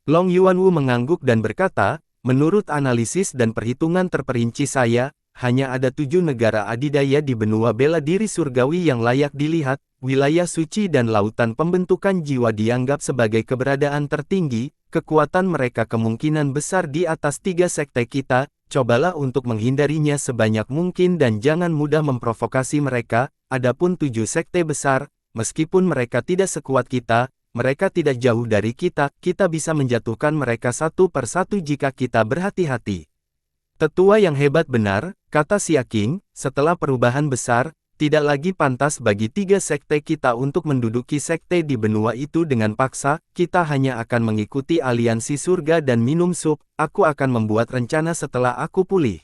Long Yuanwu mengangguk dan berkata, menurut analisis dan perhitungan terperinci saya, hanya ada 7 negara adidaya di benua bela diri surgawi yang layak dilihat, wilayah suci dan lautan pembentukan jiwa dianggap sebagai keberadaan tertinggi, kekuatan mereka kemungkinan besar di atas 3 sekte kita, cobalah untuk menghindarinya sebanyak mungkin dan jangan mudah memprovokasi mereka, adapun 7 sekte besar, meskipun mereka tidak sekuat kita, mereka tidak jauh dari kita, kita bisa menjatuhkan mereka satu per satu jika kita berhati-hati. Tetua yang hebat benar, kata Xia Qing, setelah perubahan besar, tidak lagi pantas bagi 3 sekte kita untuk menduduki sekte di benua itu dengan paksa, kita hanya akan mengikuti aliansi surga dan minum sup, aku akan membuat rencana setelah aku pulih.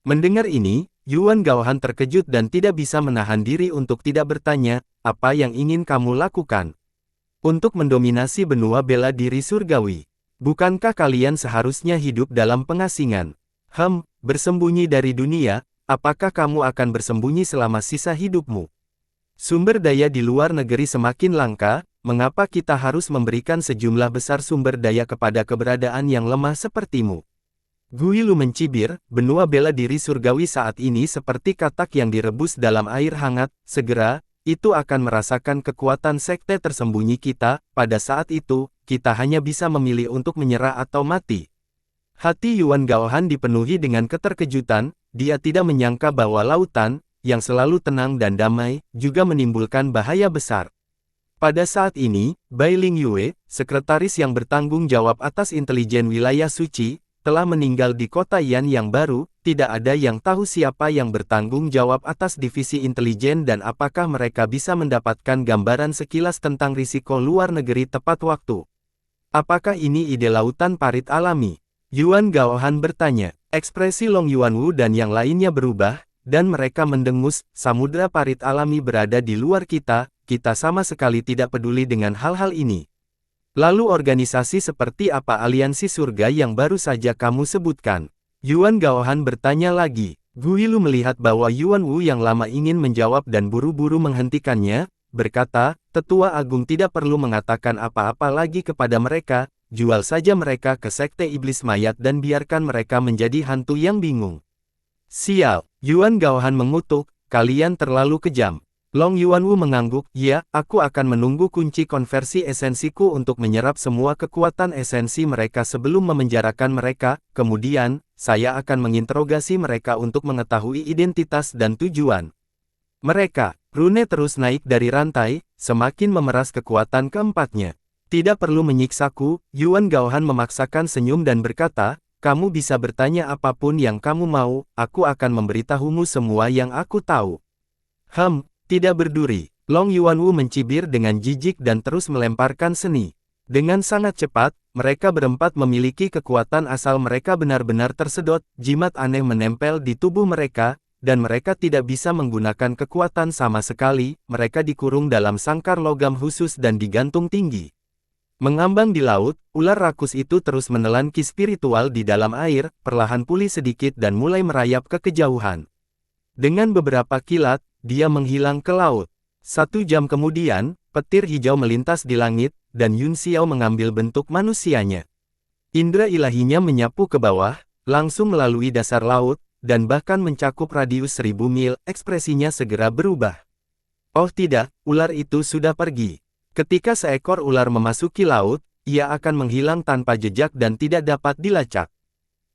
Mendengar ini, Yuan Gaohan terkejut dan tidak bisa menahan diri untuk tidak bertanya, apa yang ingin kamu lakukan? Untuk mendominasi benua bela diri surgawi. Bukankah kalian seharusnya hidup dalam pengasingan? Bersembunyi dari dunia, apakah kamu akan bersembunyi selama sisa hidupmu? Sumber daya di luar negeri semakin langka, mengapa kita harus memberikan sejumlah besar sumber daya kepada keberadaan yang lemah sepertimu? Guilu mencibir, benua bela diri surgawi saat ini seperti katak yang direbus dalam air hangat, segera, itu akan merasakan kekuatan sekte tersembunyi kita, pada saat itu, kita hanya bisa memilih untuk menyerah atau mati. Hati Yuan Gaohan dipenuhi dengan keterkejutan, dia tidak menyangka bahwa lautan, yang selalu tenang dan damai, juga menimbulkan bahaya besar. Pada saat ini, Bai Ling Yue, sekretaris yang bertanggung jawab atas intelijen wilayah suci, telah meninggal di kota Yan yang baru, tidak ada yang tahu siapa yang bertanggung jawab atas divisi intelijen dan apakah mereka bisa mendapatkan gambaran sekilas tentang risiko luar negeri tepat waktu. Apakah ini ide lautan parit alami? Yuan Gaohan bertanya. Ekspresi Long Yuanwu dan yang lainnya berubah, dan mereka mendengus, samudra parit alami berada di luar kita, kita sama sekali tidak peduli dengan hal-hal ini. Lalu organisasi seperti apa aliansi surga yang baru saja kamu sebutkan? Yuan Gaohan bertanya lagi. Gu Yilu melihat bahwa Yuan Wu yang lama ingin menjawab dan buru-buru menghentikannya, berkata, Tetua Agung tidak perlu mengatakan apa-apa lagi kepada mereka, jual saja mereka ke Sekte Iblis Mayat dan biarkan mereka menjadi hantu yang bingung. Sial, Yuan Gaohan mengutuk, kalian terlalu kejam. Long Yuanwu mengangguk, ya, aku akan menunggu kunci konversi esensiku untuk menyerap semua kekuatan esensi mereka sebelum memenjarakan mereka, kemudian, saya akan menginterogasi mereka untuk mengetahui identitas dan tujuan mereka. Rune terus naik dari rantai, semakin memeras kekuatan keempatnya. Tidak perlu menyiksaku, Yuan Gaohan memaksakan senyum dan berkata, kamu bisa bertanya apapun yang kamu mau, aku akan memberitahumu semua yang aku tahu. Tidak berduri. Long Yuanwu mencibir dengan jijik dan terus melemparkan seni. Dengan sangat cepat, mereka berempat memiliki kekuatan asal mereka benar-benar tersedot, jimat aneh menempel di tubuh mereka, dan mereka tidak bisa menggunakan kekuatan sama sekali, mereka dikurung dalam sangkar logam khusus dan digantung tinggi. Mengambang di laut, ular rakus itu terus menelan ki spiritual di dalam air, perlahan pulih sedikit dan mulai merayap ke kejauhan. Dengan beberapa kilat, dia menghilang ke laut. 1 jam kemudian, petir hijau melintas di langit, dan Yun Xiao mengambil bentuk manusianya. Indra ilahinya menyapu ke bawah, langsung melalui dasar laut, dan bahkan mencakup radius 1000 mil, ekspresinya segera berubah. Oh tidak, ular itu sudah pergi. Ketika seekor ular memasuki laut, ia akan menghilang tanpa jejak dan tidak dapat dilacak.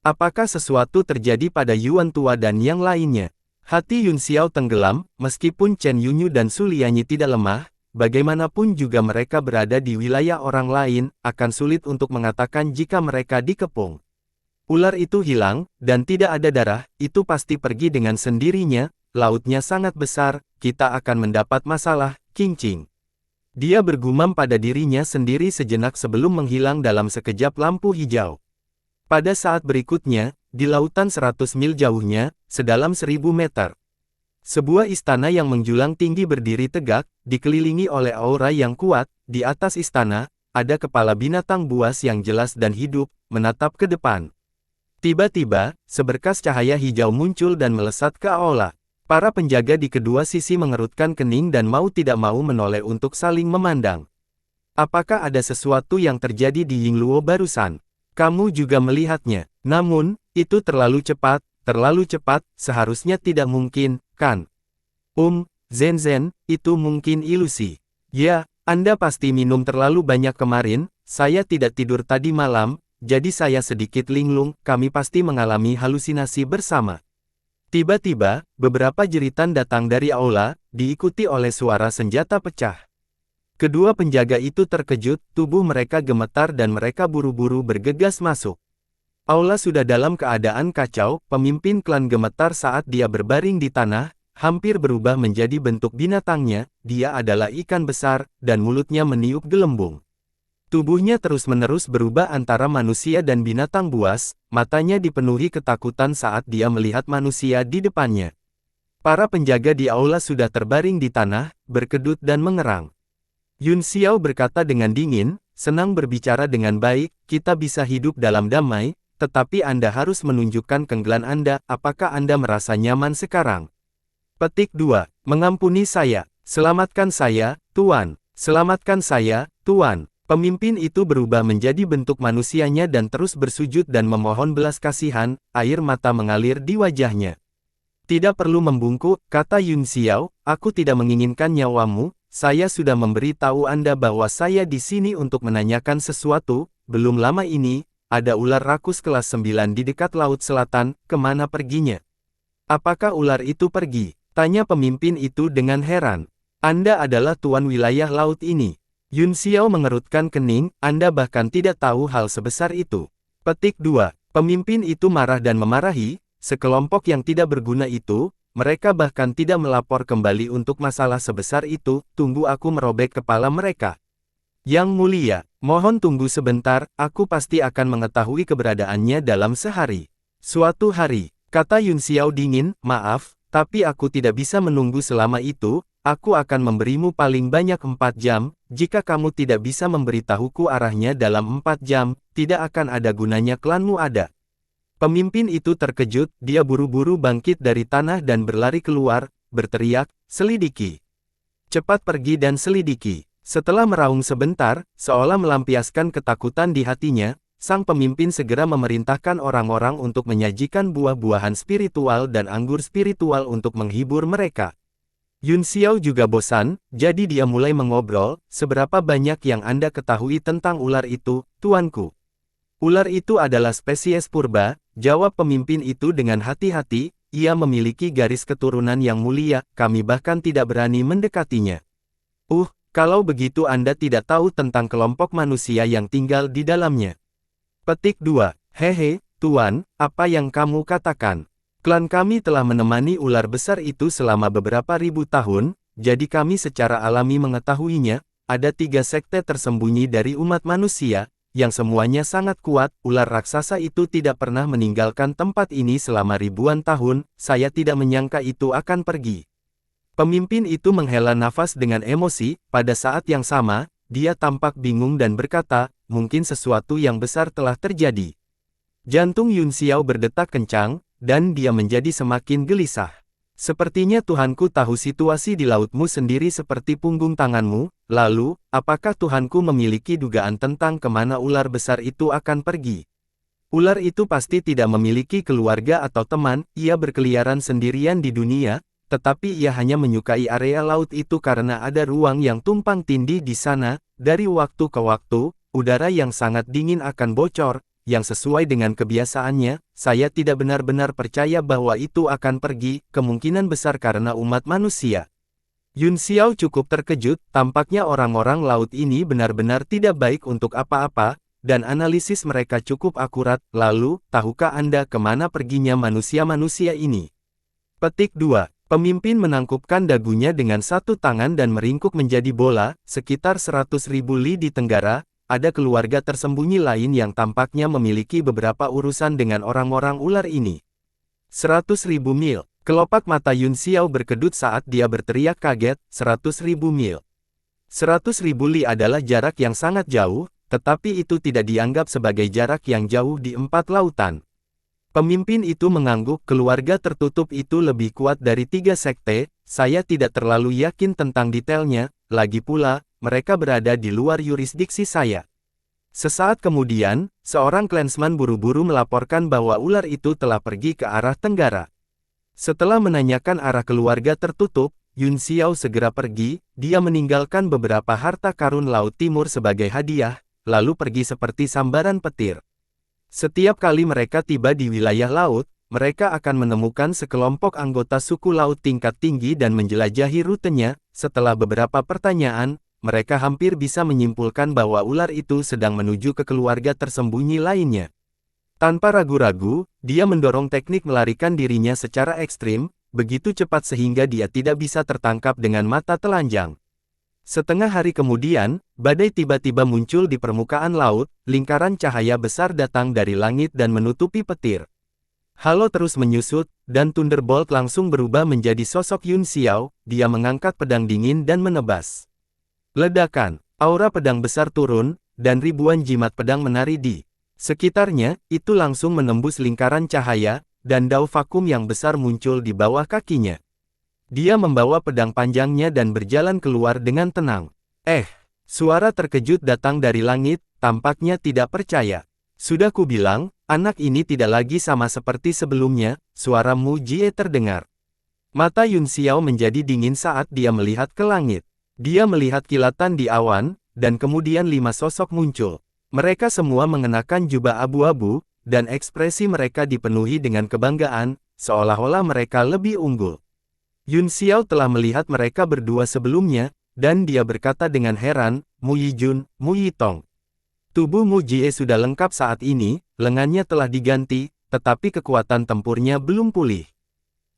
Apakah sesuatu terjadi pada Yuan Tua dan yang lainnya? Hati Yun Xiao tenggelam, meskipun Chen Yunyu dan Su Lianyi tidak lemah, bagaimanapun juga mereka berada di wilayah orang lain, akan sulit untuk mengatakan jika mereka dikepung. Ular itu hilang, dan tidak ada darah, itu pasti pergi dengan sendirinya, lautnya sangat besar, kita akan mendapat masalah, Qingqing. Dia bergumam pada dirinya sendiri sejenak sebelum menghilang dalam sekejap lampu hijau. Pada saat berikutnya, di lautan 100 mil jauhnya, sedalam 1000 meter. Sebuah istana yang menjulang tinggi berdiri tegak, dikelilingi oleh aura yang kuat, di atas istana, ada kepala binatang buas yang jelas dan hidup, menatap ke depan. Tiba-tiba, seberkas cahaya hijau muncul dan melesat ke aula. Para penjaga di kedua sisi mengerutkan kening dan mau tidak mau menoleh untuk saling memandang. Apakah ada sesuatu yang terjadi di Yingluo barusan? Kamu juga melihatnya. Namun, itu terlalu cepat, seharusnya tidak mungkin, kan? Zen, itu mungkin ilusi. Ya, Anda pasti minum terlalu banyak kemarin, saya tidak tidur tadi malam, jadi saya sedikit linglung, kami pasti mengalami halusinasi bersama. Tiba-tiba, beberapa jeritan datang dari aula, diikuti oleh suara senjata pecah. Kedua penjaga itu terkejut, tubuh mereka gemetar dan mereka buru-buru bergegas masuk. Aula sudah dalam keadaan kacau, pemimpin klan gemetar saat dia berbaring di tanah, hampir berubah menjadi bentuk binatangnya, dia adalah ikan besar, dan mulutnya meniup gelembung. Tubuhnya terus-menerus berubah antara manusia dan binatang buas, matanya dipenuhi ketakutan saat dia melihat manusia di depannya. Para penjaga di aula sudah terbaring di tanah, berkedut dan mengerang. Yun Xiao berkata dengan dingin, senang berbicara dengan baik, kita bisa hidup dalam damai, tetapi Anda harus menunjukkan kenggelan Anda, apakah Anda merasa nyaman sekarang? Petik 2. Mengampuni saya. Selamatkan saya, Tuan. Selamatkan saya, Tuan. Pemimpin itu berubah menjadi bentuk manusianya dan terus bersujud dan memohon belas kasihan, air mata mengalir di wajahnya. Tidak perlu membungkuk, kata Yun Xiao, aku tidak menginginkan nyawamu, saya sudah memberitahu Anda bahwa saya di sini untuk menanyakan sesuatu, belum lama ini, ada ular rakus kelas 9 di dekat Laut Selatan, kemana perginya? Apakah ular itu pergi? Tanya pemimpin itu dengan heran. Anda adalah tuan wilayah laut ini. Yun Xiao mengerutkan kening, Anda bahkan tidak tahu hal sebesar itu. Petik 2. Pemimpin itu marah dan memarahi, sekelompok yang tidak berguna itu, mereka bahkan tidak melapor kembali untuk masalah sebesar itu, tunggu aku merobek kepala mereka. Yang mulia, mohon tunggu sebentar, aku pasti akan mengetahui keberadaannya dalam sehari. Suatu hari, kata Yun Xiao dingin, maaf, tapi aku tidak bisa menunggu selama itu, Aku akan memberimu paling banyak 4 jam, jika kamu tidak bisa memberitahuku arahnya dalam 4 jam, tidak akan ada gunanya klanmu ada. Pemimpin itu terkejut, dia buru-buru bangkit dari tanah dan berlari keluar, berteriak, selidiki. Cepat pergi dan selidiki. Setelah meraung sebentar, seolah melampiaskan ketakutan di hatinya, sang pemimpin segera memerintahkan orang-orang untuk menyajikan buah-buahan spiritual dan anggur spiritual untuk menghibur mereka. Yun Xiao juga bosan, jadi dia mulai mengobrol, seberapa banyak yang Anda ketahui tentang ular itu, tuanku? Ular itu adalah spesies purba, jawab pemimpin itu dengan hati-hati, ia memiliki garis keturunan yang mulia, kami bahkan tidak berani mendekatinya. Kalau begitu Anda tidak tahu tentang kelompok manusia yang tinggal di dalamnya. Petik 2. Hehe, tuan, apa yang kamu katakan? Klan kami telah menemani ular besar itu selama beberapa ribu tahun, jadi kami secara alami mengetahuinya. Ada 3 sekte tersembunyi dari umat manusia, yang semuanya sangat kuat. Ular raksasa itu tidak pernah meninggalkan tempat ini selama ribuan tahun, saya tidak menyangka itu akan pergi. Pemimpin itu menghela nafas dengan emosi, pada saat yang sama, dia tampak bingung dan berkata, mungkin sesuatu yang besar telah terjadi. Jantung Yun Xiao berdetak kencang, dan dia menjadi semakin gelisah. Sepertinya Tuhanku tahu situasi di lautmu sendiri seperti punggung tanganmu, lalu, apakah Tuhanku memiliki dugaan tentang kemana ular besar itu akan pergi? Ular itu pasti tidak memiliki keluarga atau teman, ia berkeliaran sendirian di dunia, tetapi ia hanya menyukai area laut itu karena ada ruang yang tumpang tindih di sana. Dari waktu ke waktu, udara yang sangat dingin akan bocor, yang sesuai dengan kebiasaannya. Saya tidak benar-benar percaya bahwa itu akan pergi, kemungkinan besar karena umat manusia. Yun Xiao cukup terkejut, tampaknya orang-orang laut ini benar-benar tidak baik untuk apa-apa, dan analisis mereka cukup akurat. Lalu, tahukah Anda kemana perginya manusia-manusia ini? Petik 2. Pemimpin menangkupkan dagunya dengan satu tangan dan meringkuk menjadi bola, sekitar 100.000 li di tenggara. Ada keluarga tersembunyi lain yang tampaknya memiliki beberapa urusan dengan orang-orang ular ini. 100.000 mil. Kelopak mata Yun Xiao berkedut saat dia berteriak kaget, 100.000 mil. 100.000 li adalah jarak yang sangat jauh, tetapi itu tidak dianggap sebagai jarak yang jauh di 4 lautan. Pemimpin itu mengangguk, keluarga tertutup itu lebih kuat dari 3 sekte, saya tidak terlalu yakin tentang detailnya, lagi pula, mereka berada di luar yurisdiksi saya. Sesaat kemudian, seorang klansman buru-buru melaporkan bahwa ular itu telah pergi ke arah tenggara. Setelah menanyakan arah keluarga tertutup, Yun Xiao segera pergi, dia meninggalkan beberapa harta karun Laut Timur sebagai hadiah, lalu pergi seperti sambaran petir. Setiap kali mereka tiba di wilayah laut, mereka akan menemukan sekelompok anggota suku laut tingkat tinggi dan menjelajahi rutenya. Setelah beberapa pertanyaan, mereka hampir bisa menyimpulkan bahwa ular itu sedang menuju ke keluarga tersembunyi lainnya. Tanpa ragu-ragu, dia mendorong teknik melarikan dirinya secara ekstrim, begitu cepat sehingga dia tidak bisa tertangkap dengan mata telanjang. Setengah hari kemudian, badai tiba-tiba muncul di permukaan laut, lingkaran cahaya besar datang dari langit dan menutupi petir. Halo terus menyusut, dan Thunderbolt langsung berubah menjadi sosok Yun Xiao, dia mengangkat pedang dingin dan menebas. Ledakan, aura pedang besar turun, dan ribuan jimat pedang menari di sekitarnya, itu langsung menembus lingkaran cahaya, dan dao vakum yang besar muncul di bawah kakinya. Dia membawa pedang panjangnya dan berjalan keluar dengan tenang. Suara terkejut datang dari langit, tampaknya tidak percaya. Sudah kubilang, anak ini tidak lagi sama seperti sebelumnya, suara Mu Jie terdengar. Mata Yun Xiao menjadi dingin saat dia melihat ke langit. Dia melihat kilatan di awan, dan kemudian 5 sosok muncul. Mereka semua mengenakan jubah abu-abu, dan ekspresi mereka dipenuhi dengan kebanggaan, seolah-olah mereka lebih unggul. Yun Xiao telah melihat mereka berdua sebelumnya, dan dia berkata dengan heran, Mu Yijun, Mu Yitong. Tubuh Mu Jie sudah lengkap saat ini, lengannya telah diganti, tetapi kekuatan tempurnya belum pulih.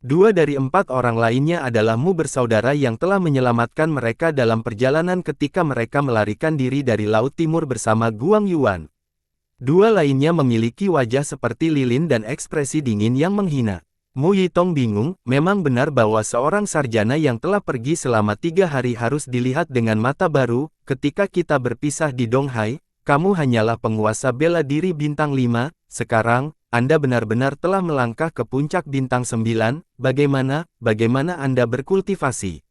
2 dari 4 orang lainnya adalah Mu bersaudara yang telah menyelamatkan mereka dalam perjalanan ketika mereka melarikan diri dari Laut Timur bersama Guang Yuan. 2 lainnya memiliki wajah seperti lilin dan ekspresi dingin yang menghina. Mu Yitong bingung, memang benar bahwa seorang sarjana yang telah pergi selama 3 hari harus dilihat dengan mata baru. Ketika kita berpisah di Donghai, kamu hanyalah penguasa bela diri bintang 5, sekarang, Anda benar-benar telah melangkah ke puncak bintang 9, bagaimana Anda berkultivasi?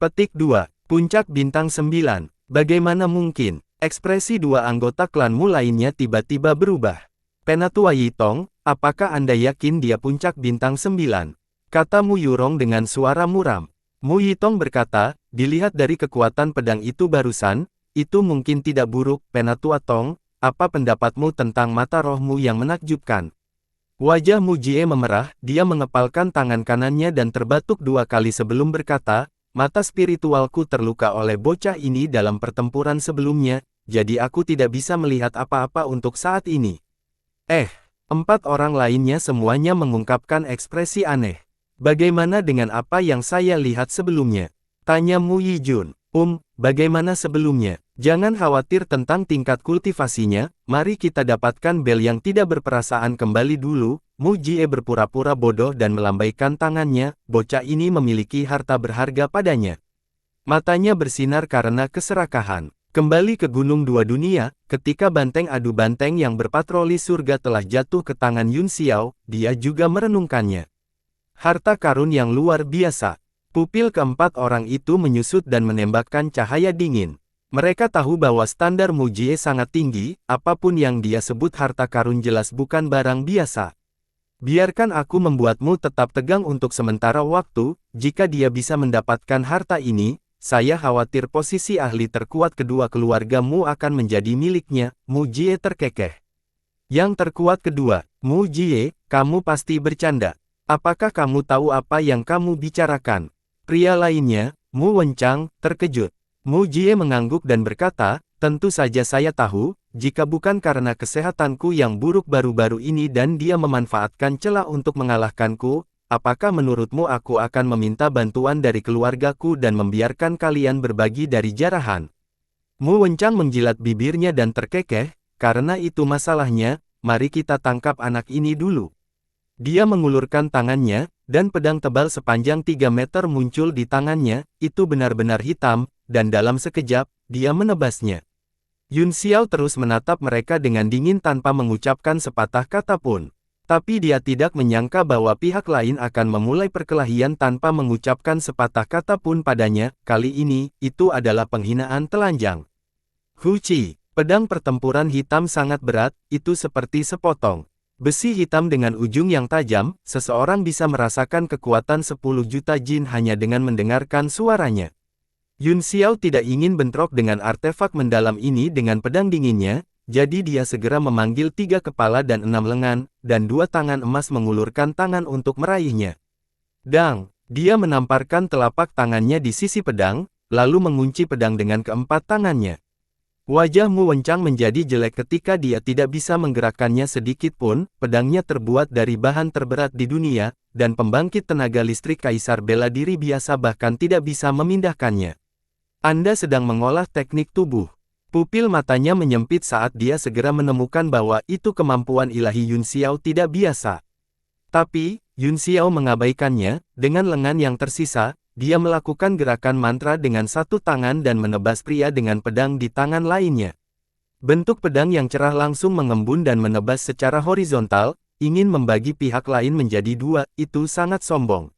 Petik 2. Puncak bintang 9, bagaimana mungkin? Ekspresi dua anggota klanmu lainnya tiba-tiba berubah. Penatua Yitong, apakah Anda yakin dia puncak bintang 9? Kata Mu Yurong dengan suara muram. Mu Yitong berkata, dilihat dari kekuatan pedang itu barusan, itu mungkin tidak buruk. Penatua Tong, apa pendapatmu tentang mata rohmu yang menakjubkan? Wajah Mu Jie memerah, dia mengepalkan tangan kanannya dan terbatuk 2 kali sebelum berkata, mata spiritualku terluka oleh bocah ini dalam pertempuran sebelumnya, jadi aku tidak bisa melihat apa-apa untuk saat ini. 4 orang lainnya semuanya mengungkapkan ekspresi aneh. Bagaimana dengan apa yang saya lihat sebelumnya? Tanya Mu Yijun. Bagaimana sebelumnya? Jangan khawatir tentang tingkat kultivasinya, mari kita dapatkan bel yang tidak berperasaan kembali dulu. Mu Jie berpura-pura bodoh dan melambaikan tangannya, bocah ini memiliki harta berharga padanya. Matanya bersinar karena keserakahan. Kembali ke Gunung Dua Dunia, ketika banteng adu banteng yang berpatroli surga telah jatuh ke tangan Yun Xiao, dia juga merenungkannya. Harta karun yang luar biasa. Pupil keempat orang itu menyusut dan menembakkan cahaya dingin. Mereka tahu bahwa standar Mu Jie sangat tinggi, apapun yang dia sebut harta karun jelas bukan barang biasa. Biarkan aku membuatmu tetap tegang untuk sementara waktu, jika dia bisa mendapatkan harta ini, saya khawatir posisi ahli terkuat kedua keluargamu akan menjadi miliknya. Mu Jie terkekeh. Yang terkuat kedua, Mu Jie, kamu pasti bercanda. Apakah kamu tahu apa yang kamu bicarakan? Pria lainnya, Mu Wenchang, terkejut. Mu Jie mengangguk dan berkata, tentu saja saya tahu, jika bukan karena kesehatanku yang buruk baru-baru ini dan dia memanfaatkan celah untuk mengalahkanku, apakah menurutmu aku akan meminta bantuan dari keluargaku dan membiarkan kalian berbagi dari jarahan? Mu Wenchang menjilat bibirnya dan terkekeh, karena itu masalahnya, mari kita tangkap anak ini dulu. Dia mengulurkan tangannya, dan pedang tebal sepanjang 3 meter muncul di tangannya, itu benar-benar hitam, dan dalam sekejap, dia menebasnya. Yun Xiao terus menatap mereka dengan dingin tanpa mengucapkan sepatah kata pun. Tapi dia tidak menyangka bahwa pihak lain akan memulai perkelahian tanpa mengucapkan sepatah kata pun padanya. Kali ini, itu adalah penghinaan telanjang. Huci, pedang pertempuran hitam sangat berat, itu seperti sepotong besi hitam dengan ujung yang tajam. Seseorang bisa merasakan kekuatan 10 juta jin hanya dengan mendengarkan suaranya. Yun Xiao tidak ingin bentrok dengan artefak mendalam ini dengan pedang dinginnya, jadi dia segera memanggil 3 kepala dan 6 lengan, dan 2 tangan emas mengulurkan tangan untuk meraihnya. Dang! Dia menamparkan telapak tangannya di sisi pedang, lalu mengunci pedang dengan keempat tangannya. Wajah Mu Wenchang menjadi jelek ketika dia tidak bisa menggerakkannya sedikit pun. Pedangnya terbuat dari bahan terberat di dunia, dan pembangkit tenaga listrik kaisar bela diri biasa bahkan tidak bisa memindahkannya. Anda sedang mengolah teknik tubuh. Pupil matanya menyempit saat dia segera menemukan bahwa itu kemampuan ilahi Yun Xiao tidak biasa. Tapi, Yun Xiao mengabaikannya. Dengan lengan yang tersisa, dia melakukan gerakan mantra dengan satu tangan dan menebas pria dengan pedang di tangan lainnya. Bentuk pedang yang cerah langsung mengembun dan menebas secara horizontal, ingin membagi pihak lain menjadi 2, itu sangat sombong.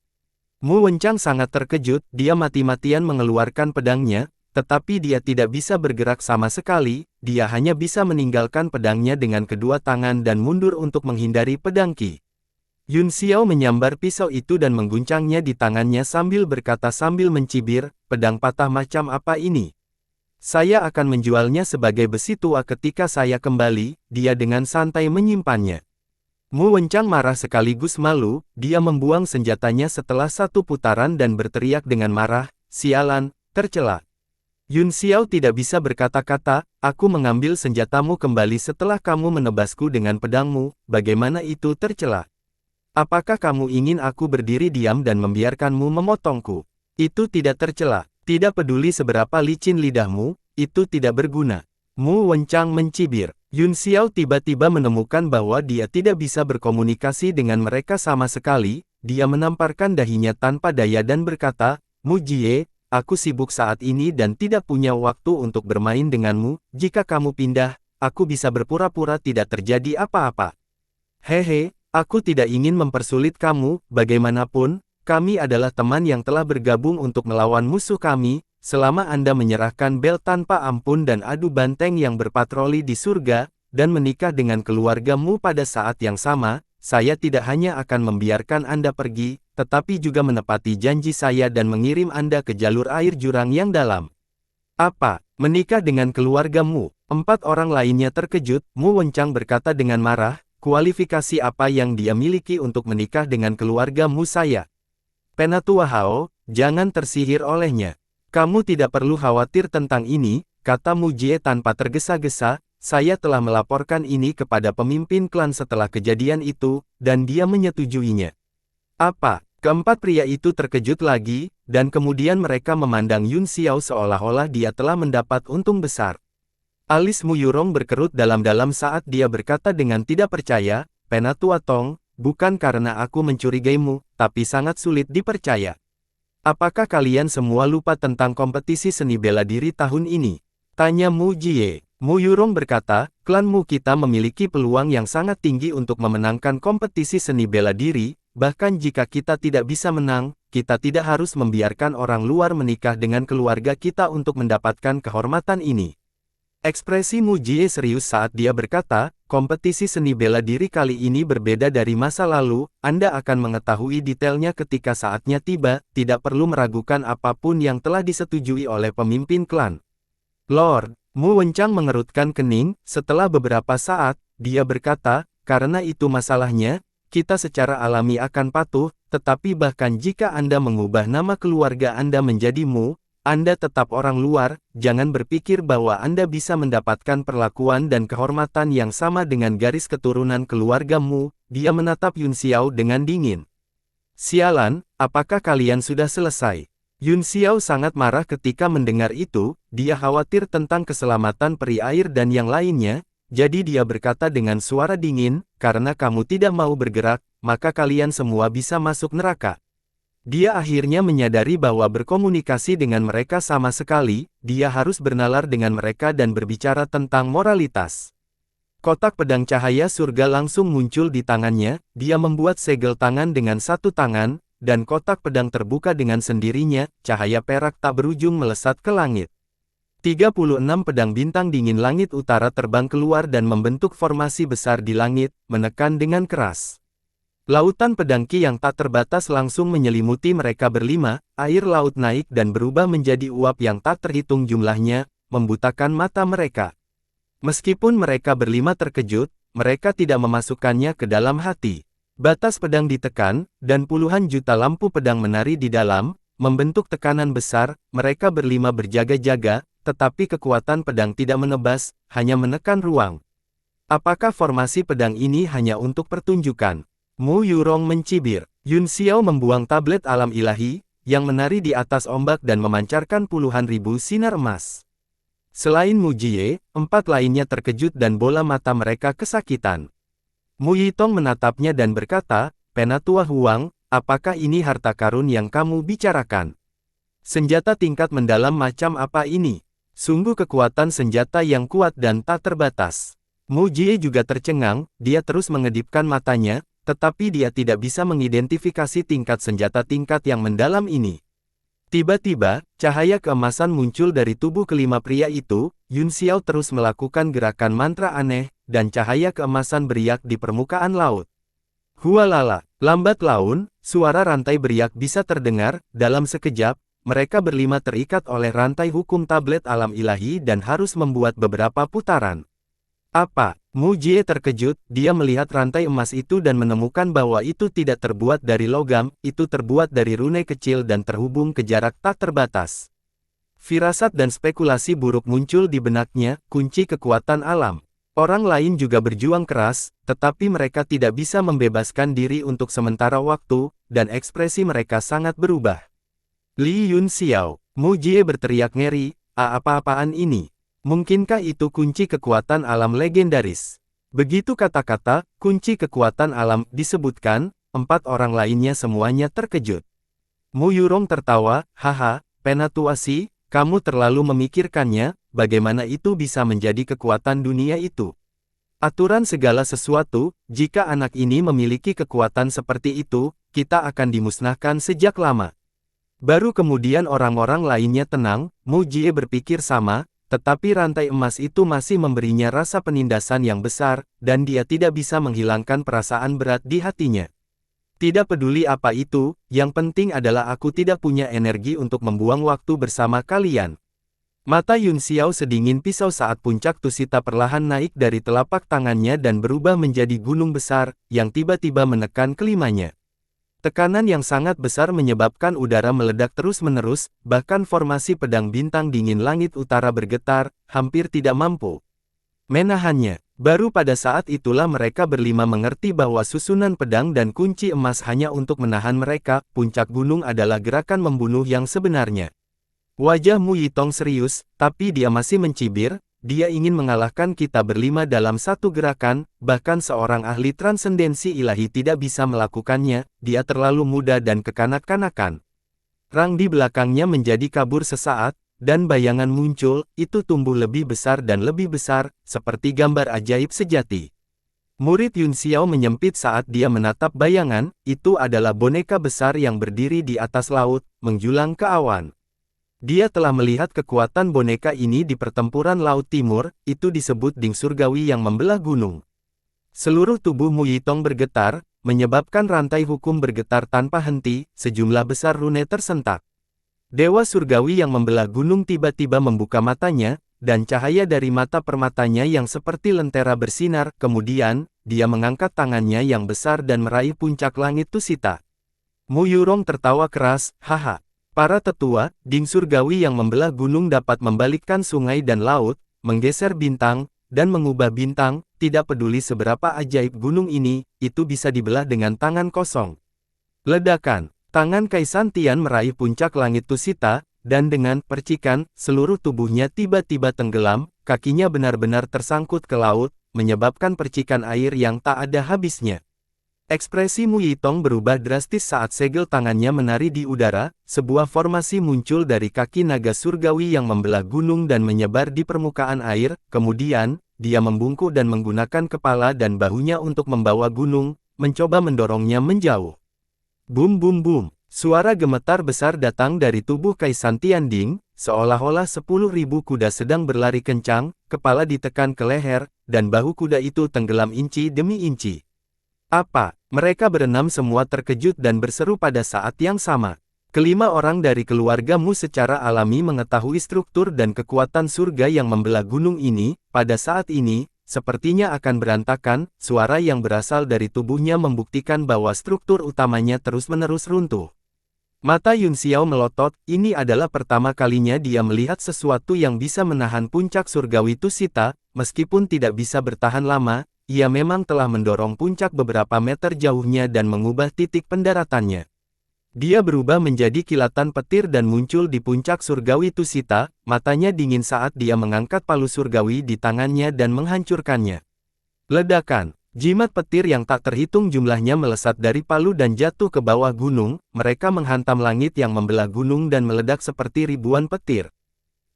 Mu Wenchang sangat terkejut, dia mati-matian mengeluarkan pedangnya, tetapi dia tidak bisa bergerak sama sekali, dia hanya bisa meninggalkan pedangnya dengan kedua tangan dan mundur untuk menghindari pedang Qi. Yun Xiao menyambar pisau itu dan mengguncangnya di tangannya sambil berkata sambil mencibir, pedang patah macam apa ini? Saya akan menjualnya sebagai besi tua ketika saya kembali. Dia dengan santai menyimpannya. Mu Wenchang marah sekaligus malu, dia membuang senjatanya setelah 1 putaran dan berteriak dengan marah, sialan, tercela. Yun Xiao tidak bisa berkata-kata, aku mengambil senjatamu kembali setelah kamu menebasku dengan pedangmu, bagaimana itu tercela? Apakah kamu ingin aku berdiri diam dan membiarkanmu memotongku? Itu tidak tercela. Tidak peduli seberapa licin lidahmu, itu tidak berguna. Mu Wenchang mencibir. Yun Xiao tiba-tiba menemukan bahwa dia tidak bisa berkomunikasi dengan mereka sama sekali. dia menamparkan dahinya tanpa daya dan berkata, Mu Jie, aku sibuk saat ini dan tidak punya waktu untuk bermain denganmu, jika kamu pindah, aku bisa berpura-pura tidak terjadi apa-apa. Hehe, aku tidak ingin mempersulit kamu, bagaimanapun, kami adalah teman yang telah bergabung untuk melawan musuh kami, selama Anda menyerahkan bel tanpa ampun dan adu banteng yang berpatroli di surga, dan menikah dengan keluargamu pada saat yang sama, saya tidak hanya akan membiarkan Anda pergi, tetapi juga menepati janji saya dan mengirim Anda ke jalur air jurang yang dalam. Apa, menikah dengan keluargamu? 4 orang lainnya terkejut, Mu Wencang berkata dengan marah, kualifikasi apa yang dia miliki untuk menikah dengan keluargamu saya? Penatua Hao, jangan tersihir olehnya. Kamu tidak perlu khawatir tentang ini, kata Mu Jie tanpa tergesa-gesa, saya telah melaporkan ini kepada pemimpin klan setelah kejadian itu, dan dia menyetujuinya. Apa? Keempat pria itu terkejut lagi, dan kemudian mereka memandang Yun Xiao seolah-olah dia telah mendapat untung besar. Alis Mu Yurong berkerut dalam-dalam saat dia berkata dengan tidak percaya, Penatua Tong, bukan karena aku mencurigaimu, tapi sangat sulit dipercaya. Apakah kalian semua lupa tentang kompetisi seni bela diri tahun ini? Tanya Mu Jie. Mu Yurong berkata, klanmu kita memiliki peluang yang sangat tinggi untuk memenangkan kompetisi seni bela diri, bahkan jika kita tidak bisa menang, kita tidak harus membiarkan orang luar menikah dengan keluarga kita untuk mendapatkan kehormatan ini. Ekspresi Mu Jie serius saat dia berkata, kompetisi seni bela diri kali ini berbeda dari masa lalu, Anda akan mengetahui detailnya ketika saatnya tiba, tidak perlu meragukan apapun yang telah disetujui oleh pemimpin klan. Lord, Mu Wencang mengerutkan kening, setelah beberapa saat, dia berkata, karena itu masalahnya, kita secara alami akan patuh, tetapi bahkan jika Anda mengubah nama keluarga Anda menjadi Mu, Anda tetap orang luar, jangan berpikir bahwa Anda bisa mendapatkan perlakuan dan kehormatan yang sama dengan garis keturunan keluarga Mu, dia menatap Yun Xiao dengan dingin. Sialan, apakah kalian sudah selesai? Yun Xiao sangat marah ketika mendengar itu, dia khawatir tentang keselamatan peri air dan yang lainnya, jadi dia berkata dengan suara dingin, karena kamu tidak mau bergerak, maka kalian semua bisa masuk neraka. Dia akhirnya menyadari bahwa berkomunikasi dengan mereka sama sekali, dia harus bernalar dengan mereka dan berbicara tentang moralitas. Kotak pedang cahaya surga langsung muncul di tangannya, dia membuat segel tangan dengan satu tangan, dan kotak pedang terbuka dengan sendirinya, cahaya perak tak berujung melesat ke langit. 36 pedang bintang dingin langit utara terbang keluar dan membentuk formasi besar di langit, menekan dengan keras. Lautan pedang ki yang tak terbatas langsung menyelimuti mereka berlima, air laut naik dan berubah menjadi uap yang tak terhitung jumlahnya, membutakan mata mereka. Meskipun mereka berlima terkejut, mereka tidak memasukkannya ke dalam hati. Batas pedang ditekan, dan puluhan juta lampu pedang menari di dalam, membentuk tekanan besar, mereka berlima berjaga-jaga, tetapi kekuatan pedang tidak menebas, hanya menekan ruang. Apakah formasi pedang ini hanya untuk pertunjukan? Mu Yurong mencibir. Yun Xiao membuang tablet alam ilahi, yang menari di atas ombak dan memancarkan puluhan ribu sinar emas. Selain Mu Jie, 4 lainnya terkejut dan bola mata mereka kesakitan. Mu Yitong menatapnya dan berkata, Penatua Huang, apakah ini harta karun yang kamu bicarakan? Senjata tingkat mendalam macam apa ini? Sungguh kekuatan senjata yang kuat dan tak terbatas. Mu Jie juga tercengang, dia terus mengedipkan matanya, tetapi dia tidak bisa mengidentifikasi tingkat senjata tingkat yang mendalam ini. Tiba-tiba, cahaya keemasan muncul dari tubuh kelima pria itu, Yun Xiao terus melakukan gerakan mantra aneh, dan cahaya keemasan beriak di permukaan laut. Hualala, lambat laun, suara rantai beriak bisa terdengar, dalam sekejap, mereka berlima terikat oleh rantai hukum tablet alam ilahi dan harus membuat beberapa putaran. Apa? Mu Jie terkejut, dia melihat rantai emas itu dan menemukan bahwa itu tidak terbuat dari logam, itu terbuat dari rune kecil dan terhubung ke jarak tak terbatas. Firasat dan spekulasi buruk muncul di benaknya, kunci kekuatan alam. Orang lain juga berjuang keras, tetapi mereka tidak bisa membebaskan diri untuk sementara waktu, dan ekspresi mereka sangat berubah. Li Yun Xiao, Mu Jie berteriak ngeri, apa-apaan ini? Mungkinkah itu kunci kekuatan alam legendaris? Begitu kata-kata, kunci kekuatan alam, disebutkan, 4 orang lainnya semuanya terkejut. Mu Yurong tertawa, haha, Penatuasi, kamu terlalu memikirkannya, bagaimana itu bisa menjadi kekuatan dunia itu. Aturan segala sesuatu, jika anak ini memiliki kekuatan seperti itu, kita akan dimusnahkan sejak lama. Baru kemudian orang-orang lainnya tenang, Mu Jie berpikir sama, tetapi rantai emas itu masih memberinya rasa penindasan yang besar, dan dia tidak bisa menghilangkan perasaan berat di hatinya. Tidak peduli apa itu, yang penting adalah aku tidak punya energi untuk membuang waktu bersama kalian. Mata Yun Xiao sedingin pisau saat puncak Tusita perlahan naik dari telapak tangannya dan berubah menjadi gunung besar, yang tiba-tiba menekan kelimanya. Tekanan yang sangat besar menyebabkan udara meledak terus-menerus, bahkan formasi pedang bintang dingin langit utara bergetar, hampir tidak mampu menahannya. Baru pada saat itulah mereka berlima mengerti bahwa susunan pedang dan kunci emas hanya untuk menahan mereka. Puncak gunung adalah gerakan membunuh yang sebenarnya. Wajah Mu Yitong serius, tapi dia masih mencibir. Dia ingin mengalahkan kita berlima dalam satu gerakan, bahkan seorang ahli transendensi ilahi tidak bisa melakukannya. Dia terlalu muda dan kekanak-kanakan. Rang di belakangnya menjadi kabur sesaat, dan bayangan muncul, itu tumbuh lebih besar dan lebih besar, seperti gambar ajaib sejati. Murid Yun Xiao menyempit saat dia menatap bayangan, itu adalah boneka besar yang berdiri di atas laut, menjulang ke awan. Dia telah melihat kekuatan boneka ini di pertempuran Laut Timur, itu disebut Ding Surgawi yang membelah gunung. Seluruh tubuh Mu Yitong bergetar, menyebabkan rantai hukum bergetar tanpa henti, sejumlah besar rune tersentak. Dewa Surgawi yang membelah gunung tiba-tiba membuka matanya, dan cahaya dari mata permatanya yang seperti lentera bersinar. Kemudian, dia mengangkat tangannya yang besar dan meraih puncak langit Tusita. Mu Yurong tertawa keras, haha. Para tetua, Ding Surgawi yang membelah gunung dapat membalikkan sungai dan laut, menggeser bintang, dan mengubah bintang, tidak peduli seberapa ajaib gunung ini, itu bisa dibelah dengan tangan kosong. Ledakan. Tangan Kaisan Tian meraih puncak langit Tusita, dan dengan percikan, seluruh tubuhnya tiba-tiba tenggelam, kakinya benar-benar tersangkut ke laut, menyebabkan percikan air yang tak ada habisnya. Ekspresi Mu Yitong berubah drastis saat segel tangannya menari di udara, sebuah formasi muncul dari kaki naga surgawi yang membelah gunung dan menyebar di permukaan air, kemudian, dia membungkuk dan menggunakan kepala dan bahunya untuk membawa gunung, mencoba mendorongnya menjauh. Bum bum bum, suara gemetar besar datang dari tubuh Kaisan Tianding, seolah-olah 10.000 kuda sedang berlari kencang, kepala ditekan ke leher, dan bahu kuda itu tenggelam inci demi inci. Apa? Mereka berenam semua terkejut dan berseru pada saat yang sama. Kelima orang dari keluarga Mu secara alami mengetahui struktur dan kekuatan surga yang membelah gunung ini, pada saat ini, sepertinya akan berantakan. Suara yang berasal dari tubuhnya membuktikan bahwa struktur utamanya terus-menerus runtuh. Mata Yun Xiao melotot, ini adalah pertama kalinya dia melihat sesuatu yang bisa menahan puncak surgawi Tusita, meskipun tidak bisa bertahan lama, ia memang telah mendorong puncak beberapa meter jauhnya dan mengubah titik pendaratannya. Dia berubah menjadi kilatan petir dan muncul di puncak surgawi Tusita, matanya dingin saat dia mengangkat palu surgawi di tangannya dan menghancurkannya. Ledakan, jimat petir yang tak terhitung jumlahnya melesat dari palu dan jatuh ke bawah gunung, mereka menghantam langit yang membelah gunung dan meledak seperti ribuan petir.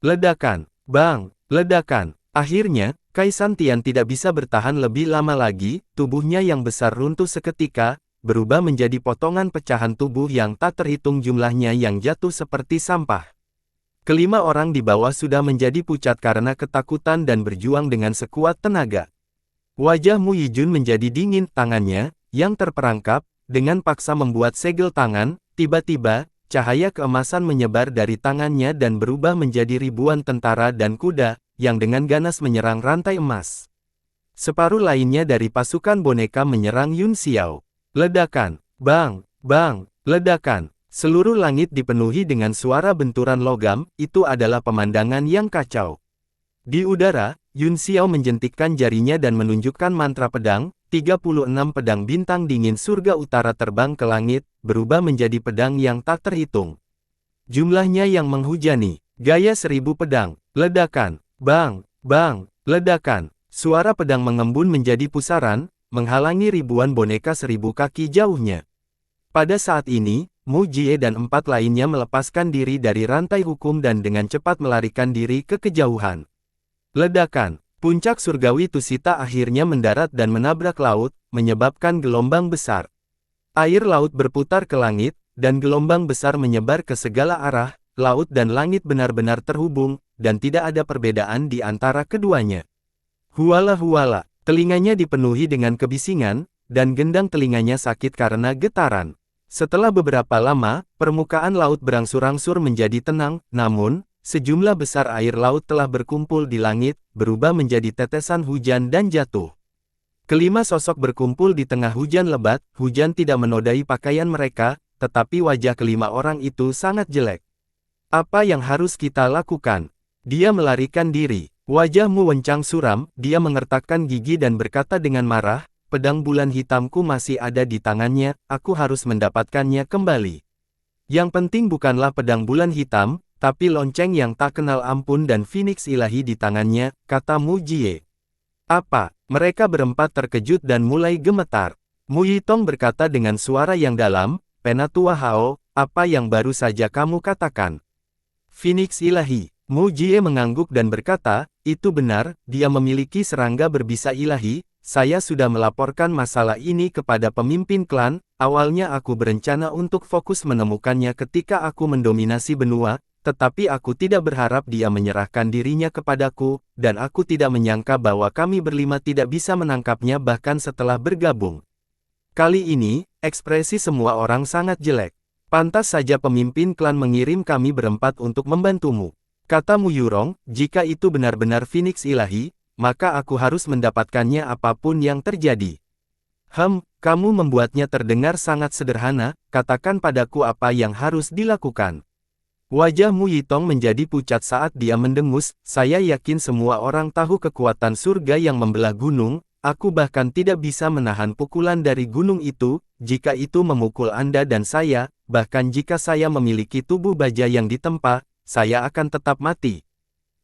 Ledakan, bang, ledakan. Akhirnya, Kaisan Tian tidak bisa bertahan lebih lama lagi, tubuhnya yang besar runtuh seketika, berubah menjadi potongan pecahan tubuh yang tak terhitung jumlahnya yang jatuh seperti sampah. Kelima orang di bawah sudah menjadi pucat karena ketakutan dan berjuang dengan sekuat tenaga. Wajah Mu Yijun menjadi dingin, tangannya, yang terperangkap, dengan paksa membuat segel tangan, tiba-tiba, cahaya keemasan menyebar dari tangannya dan berubah menjadi ribuan tentara dan kuda, yang dengan ganas menyerang rantai emas. Separuh lainnya dari pasukan boneka menyerang Yun Xiao. Ledakan, bang, bang, ledakan. Seluruh langit dipenuhi dengan suara benturan logam, itu adalah pemandangan yang kacau. Di udara, Yun Xiao menjentikkan jarinya dan menunjukkan mantra pedang, 36 pedang bintang dingin surga utara terbang ke langit, berubah menjadi pedang yang tak terhitung. Jumlahnya yang menghujani, gaya 1000 pedang, ledakan, bang, bang, ledakan. Suara pedang mengembun menjadi pusaran, menghalangi ribuan boneka 1000 kaki jauhnya. Pada saat ini, Mu Jie dan 4 lainnya melepaskan diri dari rantai hukum dan dengan cepat melarikan diri ke kejauhan. Ledakan, puncak surgawi Tusita akhirnya mendarat dan menabrak laut, menyebabkan gelombang besar. Air laut berputar ke langit, dan gelombang besar menyebar ke segala arah, laut dan langit benar-benar terhubung, dan tidak ada perbedaan di antara keduanya. Huala, telinganya dipenuhi dengan kebisingan, dan gendang telinganya sakit karena getaran. Setelah beberapa lama, permukaan laut berangsur-angsur menjadi tenang, namun, sejumlah besar air laut telah berkumpul di langit, berubah menjadi tetesan hujan dan jatuh. Kelima sosok berkumpul di tengah hujan lebat, hujan tidak menodai pakaian mereka, tetapi wajah kelima orang itu sangat jelek. Apa yang harus kita lakukan? Dia melarikan diri. Wajahmu wencang suram, dia mengertakkan gigi dan berkata dengan marah, pedang bulan hitamku masih ada di tangannya, aku harus mendapatkannya kembali. Yang penting bukanlah pedang bulan hitam, tapi lonceng yang tak kenal ampun dan Phoenix ilahi di tangannya, kata Mu Jie. Apa? Mereka berempat terkejut dan mulai gemetar. Mu Yitong berkata dengan suara yang dalam, Penatua Hao, apa yang baru saja kamu katakan? Phoenix ilahi. Mu Jie mengangguk dan berkata, itu benar, dia memiliki serangga berbisa ilahi. Saya sudah melaporkan masalah ini kepada pemimpin klan, awalnya aku berencana untuk fokus menemukannya ketika aku mendominasi benua, tetapi aku tidak berharap dia menyerahkan dirinya kepadaku, dan aku tidak menyangka bahwa kami berlima tidak bisa menangkapnya bahkan setelah bergabung. Kali ini, ekspresi semua orang sangat jelek. Pantas saja pemimpin klan mengirim kami berempat untuk membantumu. Kata Mu Yurong, jika itu benar-benar Phoenix ilahi, maka aku harus mendapatkannya apapun yang terjadi. Kamu membuatnya terdengar sangat sederhana, katakan padaku apa yang harus dilakukan. Wajah Mu Yitong menjadi pucat saat dia mendengus, saya yakin semua orang tahu kekuatan surga yang membelah gunung, aku bahkan tidak bisa menahan pukulan dari gunung itu, jika itu memukul Anda dan saya, bahkan jika saya memiliki tubuh baja yang ditempa, saya akan tetap mati.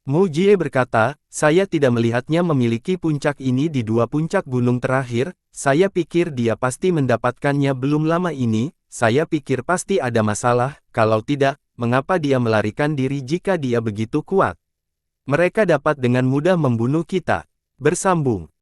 Mu Jie berkata, saya tidak melihatnya memiliki puncak ini di dua puncak gunung terakhir, saya pikir dia pasti mendapatkannya belum lama ini, saya pikir pasti ada masalah, kalau tidak, mengapa dia melarikan diri jika dia begitu kuat? Mereka dapat dengan mudah membunuh kita. Bersambung.